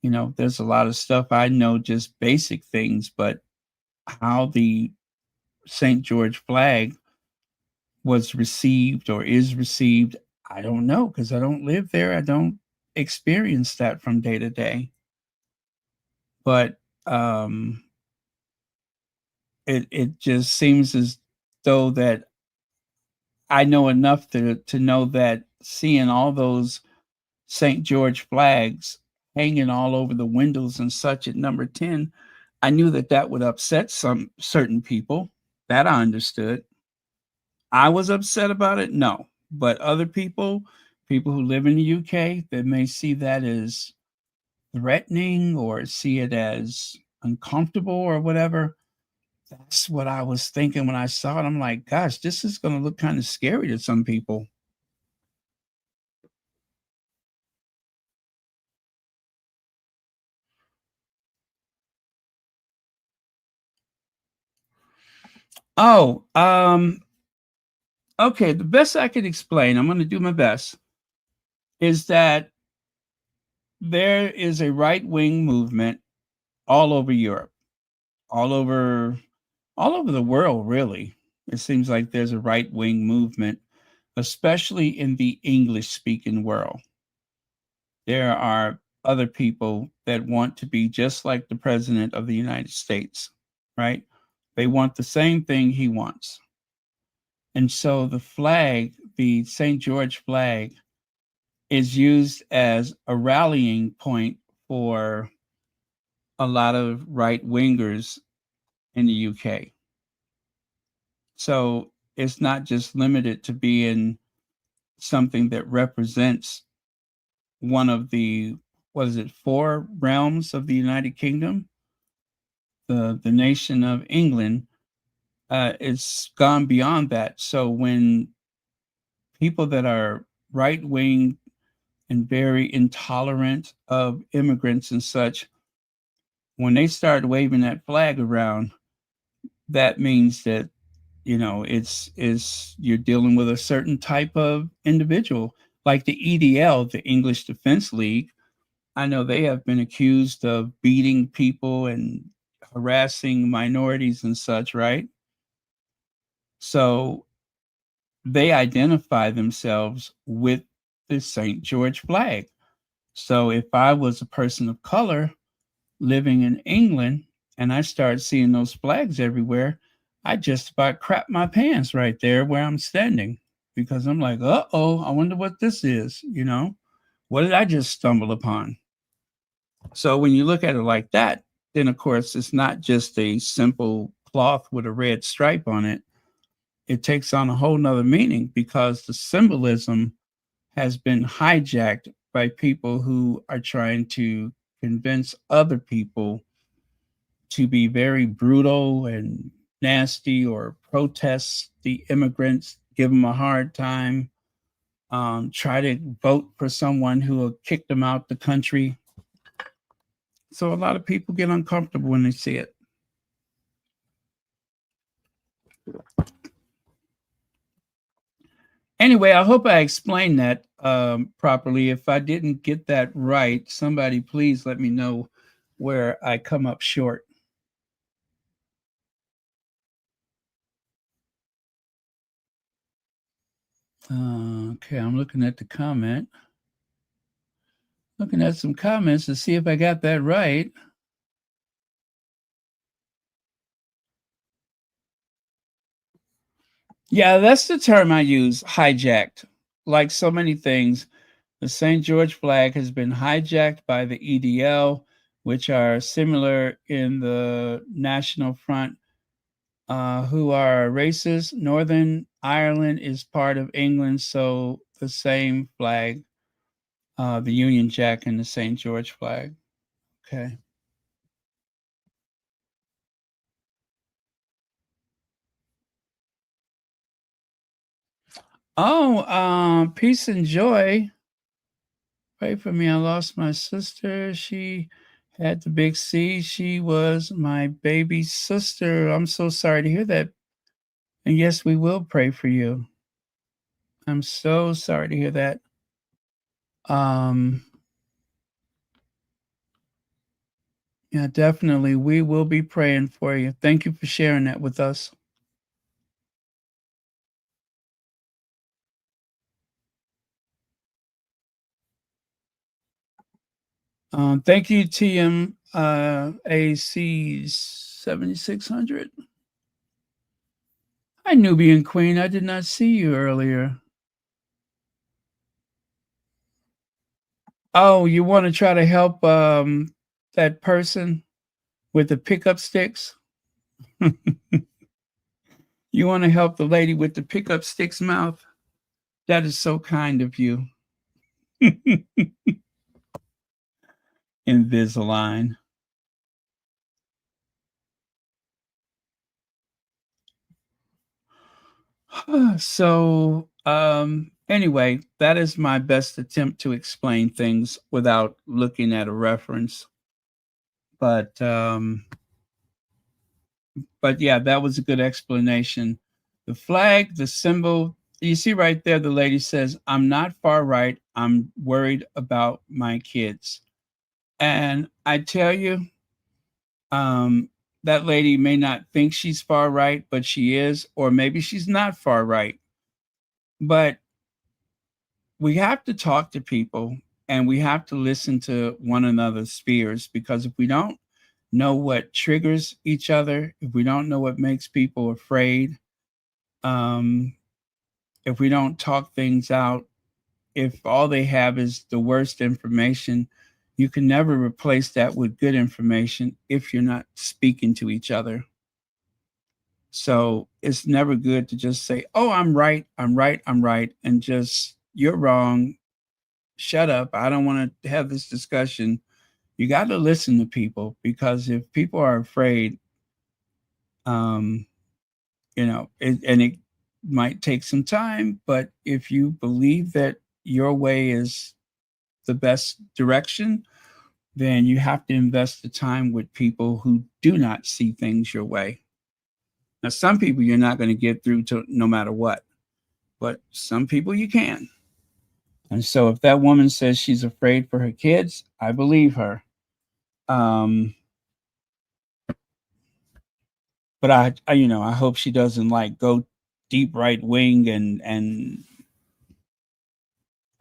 there's a lot of stuff I know, just basic things, but how the St. George flag was received or is received, I don't know because I don't live there. I don't experience that from day to day. But it just seems as though that I know enough to know that seeing all those St. George flags hanging all over the windows and such at number 10, I knew that that would upset some certain people. That I understood. I was upset about it, no. But other people who live in the UK that may see that as threatening or see it as uncomfortable or whatever, that's what I was thinking when I saw it. I'm like, gosh, this is going to look kind of scary to some people. Oh, okay. The best I can explain, I'm going to do my best, is that there is a right wing movement all over Europe, all over all over the world, really. It seems like there's a right wing movement, especially in the English speaking world. There are other people that want to be just like the president of the United States, right? They want the same thing he wants. And so the flag, the St. George flag, is used as a rallying point for a lot of right wingers in the UK. So it's not just limited to being something that represents one of the, what is it, four realms of the United Kingdom, the nation of England. It's gone beyond that. So when people that are right wing and very intolerant of immigrants and such, when they start waving that flag around, that means that it's you're dealing with a certain type of individual, like the EDL, the English Defense League. I know they have been accused of beating people and harassing minorities and such, right? So they identify themselves with the St. George flag. So if I was a person of color living in England and I start seeing those flags everywhere, I just about crap my pants right there where I'm standing because I'm like, uh-oh, I wonder what this is, What did I just stumble upon? So when you look at it like that, then of course it's not just a simple cloth with a red stripe on it. It takes on a whole nother meaning because the symbolism has been hijacked by people who are trying to convince other people to be very brutal and nasty or protest the immigrants, give them a hard time, try to vote for someone who will kick them out the country. So a lot of people get uncomfortable when they see it. Anyway, I hope I explained that properly. If I didn't get that right, somebody please let me know where I come up short. Okay, I'm looking at the comment. Looking at some comments to see if I got that right. Yeah, that's the term I use, hijacked. Like so many things, the St. George flag has been hijacked by the EDL, which are similar in the National Front, who are racist. Northern Ireland is part of England, so the same flag, the Union Jack and the St. George flag. Okay. Oh, peace and joy. Pray for me. I lost my sister. She had the big C. She was my baby sister. I'm so sorry to hear that. And yes, we will pray for you. I'm so sorry to hear that. Um, yeah, definitely. We will be praying for you. Thank you for sharing that with us. Thank you, TM AC 7600. Hi, Nubian Queen. I did not see you earlier. Oh, you want to try to help that person with the pickup sticks? You want to help the lady with the pickup sticks mouth? That is so kind of you. Invisalign. So, anyway, that is my best attempt to explain things without looking at a reference. But yeah, that was a good explanation. The flag, the symbol, you see right there, the lady says, I'm not far right. I'm worried about my kids. And I tell you, um, that lady may not think she's far right, but she is, or maybe she's not far right. But we have to talk to people and we have to listen to one another's fears, because if we don't know what triggers each other, if we don't know what makes people afraid, um, if we don't talk things out, if all they have is the worst information, you can never replace that with good information if you're not speaking to each other. So it's never good to just say, oh, I'm right, I'm right, I'm right, and just, you're wrong, shut up, I don't want to have this discussion. You got to listen to people, because if people are afraid, um, and it might take some time, but if you believe that your way is the best direction, then you have to invest the time with people who do not see things your way. Now, some people you're not going to get through to no matter what, but some people you can. And so if that woman says she's afraid for her kids, I believe her. Um, but I hope she doesn't like go deep right wing and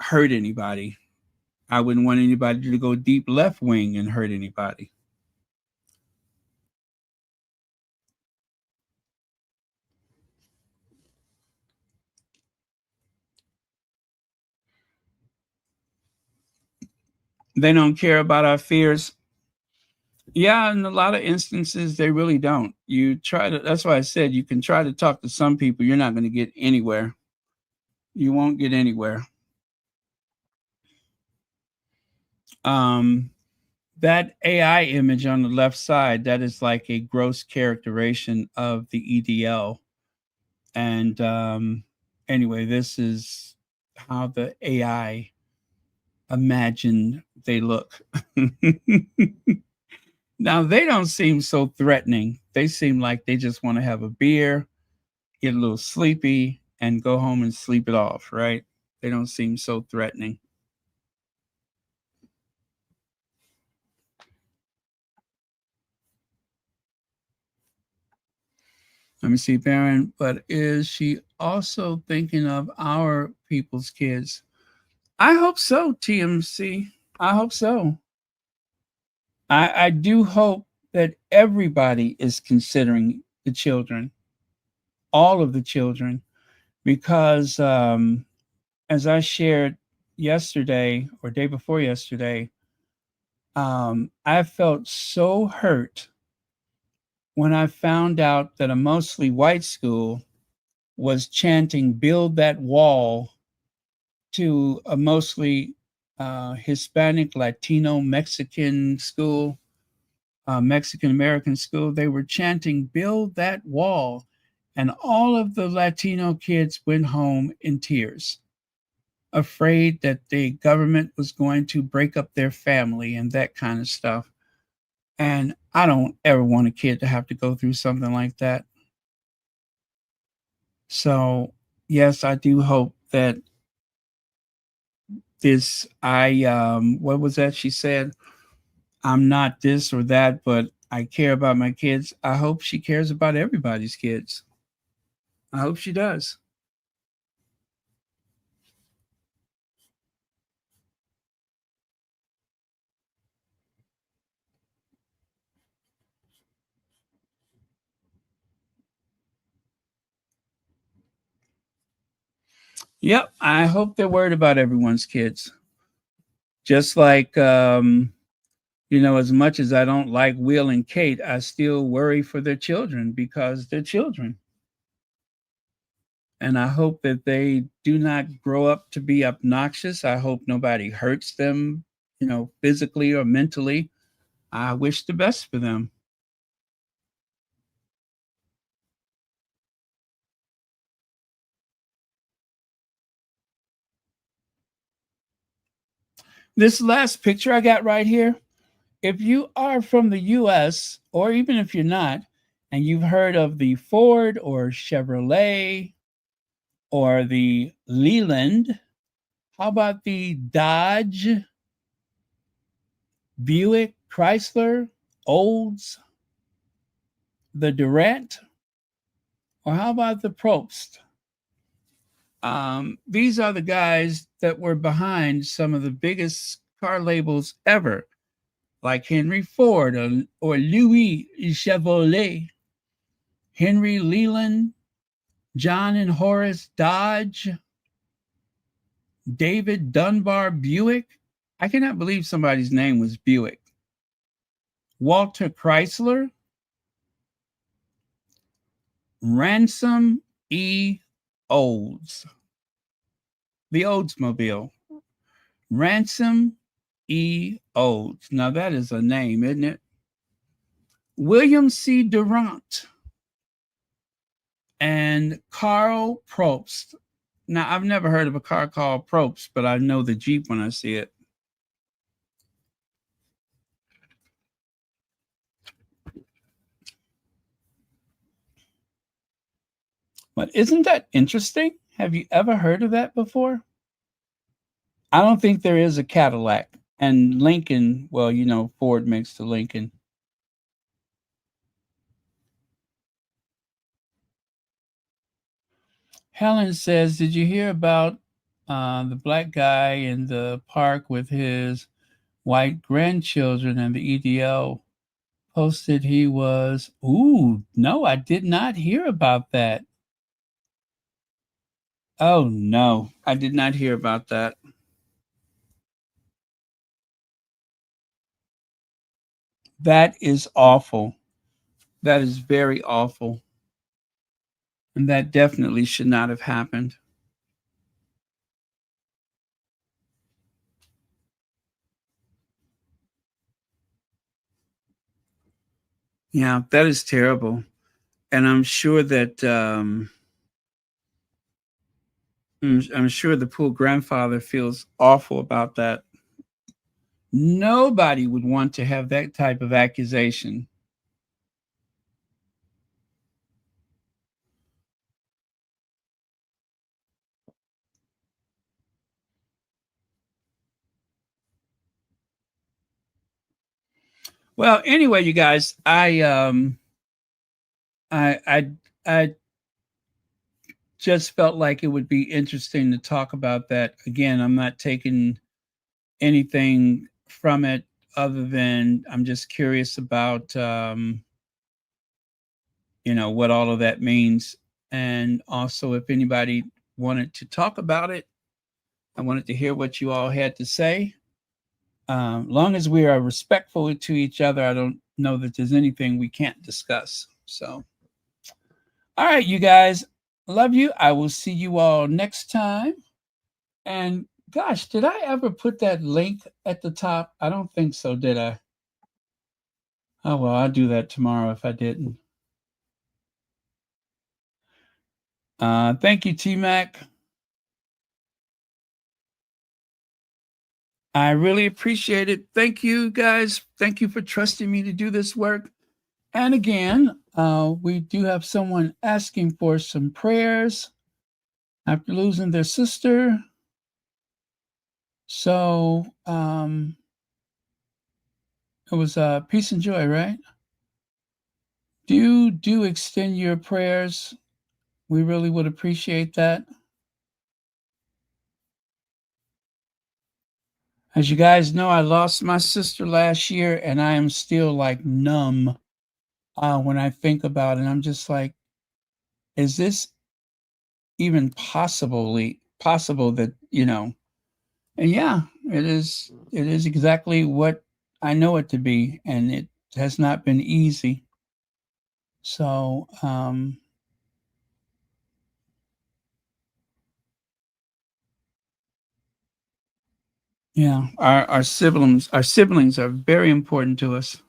hurt anybody. I wouldn't want anybody to go deep left wing and hurt anybody. They don't care about our fears. Yeah, in a lot of instances, they really don't. You try to, that's why I said you can try to talk to some people, you're not going to get anywhere. You won't get anywhere. Um, that AI image on the left side, that is like a gross characterization of the EDL. And anyway, this is how the AI imagine they look. Now, they don't seem so threatening. They seem like they just want to have a beer, get a little sleepy, and go home and sleep it off, right? They don't seem so threatening. Let me see, Baron. But is she also thinking of our people's kids? I hope so, TMC. I hope so. I do hope that everybody is considering the children, all of the children. because as I shared yesterday or day before yesterday, I felt so hurt when I found out that a mostly white school was chanting "Build that wall" to a mostly Hispanic, Latino, Mexican school, Mexican American school. They were chanting "Build that wall," and all of the Latino kids went home in tears, afraid that the government was going to break up their family and that kind of stuff. And I don't ever want a kid to have to go through something like that. So, yes, I do hope that what was that she said? I'm not this or that, but I care about my kids. I hope she cares about everybody's kids. I hope she does. Yep, I hope they're worried about everyone's kids. Just like as much as I don't like Will and Kate, I still worry for their children because they're children. And I hope that they do not grow up to be obnoxious. I hope nobody hurts them, physically or mentally. I wish the best for them. This last picture I got right here, if you are from the US, or even if you're not, and you've heard of the Ford or Chevrolet or the Leland, how about the Dodge, Buick, Chrysler, Olds, the Durant, or how about the Probst? These are the guys that were behind some of the biggest car labels ever, like Henry Ford or Louis Chevrolet, Henry Leland, John and Horace Dodge, David Dunbar Buick. I cannot believe somebody's name was Buick. Walter Chrysler, Ransom E. Olds, the Oldsmobile. Ransom E. Olds. Now that is a name, isn't it? William C. Durant and Carl Probst. Now, I've never heard of a car called Probst, but I know the Jeep when I see it. But isn't that interesting? Have you ever heard of that before? I don't think there is a Cadillac. And Lincoln, well, Ford makes the Lincoln. Helen says, did you hear about the black guy in the park with his white grandchildren and the EDL posted he was, no, I did not hear about that. Oh, no, I did not hear about that. That is awful. That is very awful. And that definitely should not have happened. Yeah, that is terrible. And I'm sure that I'm sure the poor grandfather feels awful about that. Nobody would want to have that type of accusation. Well, anyway, you guys, I just felt like it would be interesting to talk about that. Again, I'm not taking anything from it other than I'm just curious about what all of that means. And also, if anybody wanted to talk about it, I wanted to hear what you all had to say. Long as we are respectful to each other, I don't know that there's anything we can't discuss. So, all right, you guys, love you. I will see you all next time. And gosh, did I ever put that link at the top? I don't think so, did I? Oh, well, I'll do that tomorrow if I didn't. Thank you, T-Mac. I really appreciate it. Thank you, guys. Thank you for trusting me to do this work. And again, we do have someone asking for some prayers after losing their sister. So it was peace and joy, right? Do extend your prayers. We really would appreciate that. As you guys know, I lost my sister last year, and I am still like numb when I think about it. I'm just like, is this even possible that, you know? And yeah, it is exactly what I know it to be, and it has not been easy. So yeah, our siblings are very important to us.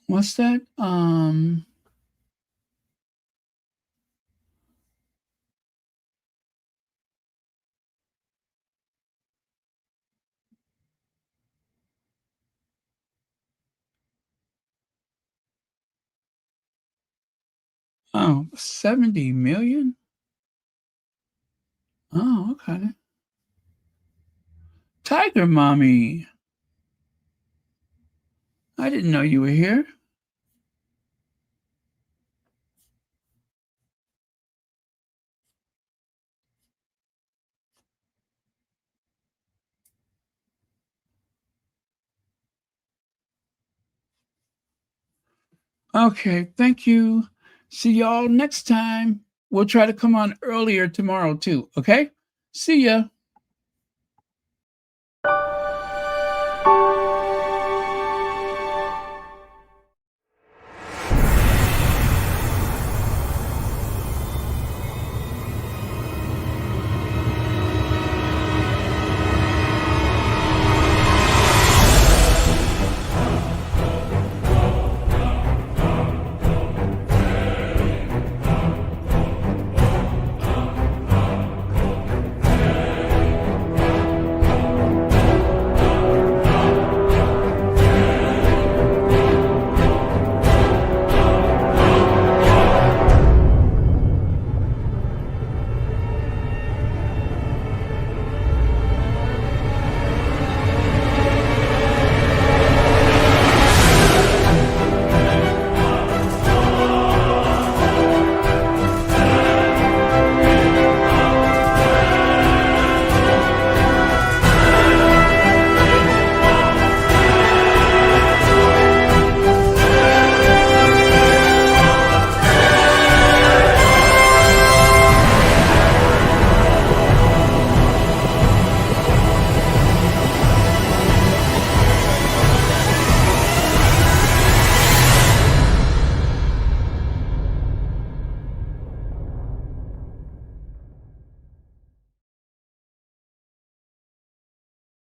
What's that? Oh, 70 million? Oh, okay. Tiger Mommy. I didn't know you were here. Okay, thank you. See y'all next time. We'll try to come on earlier tomorrow too, okay? See ya.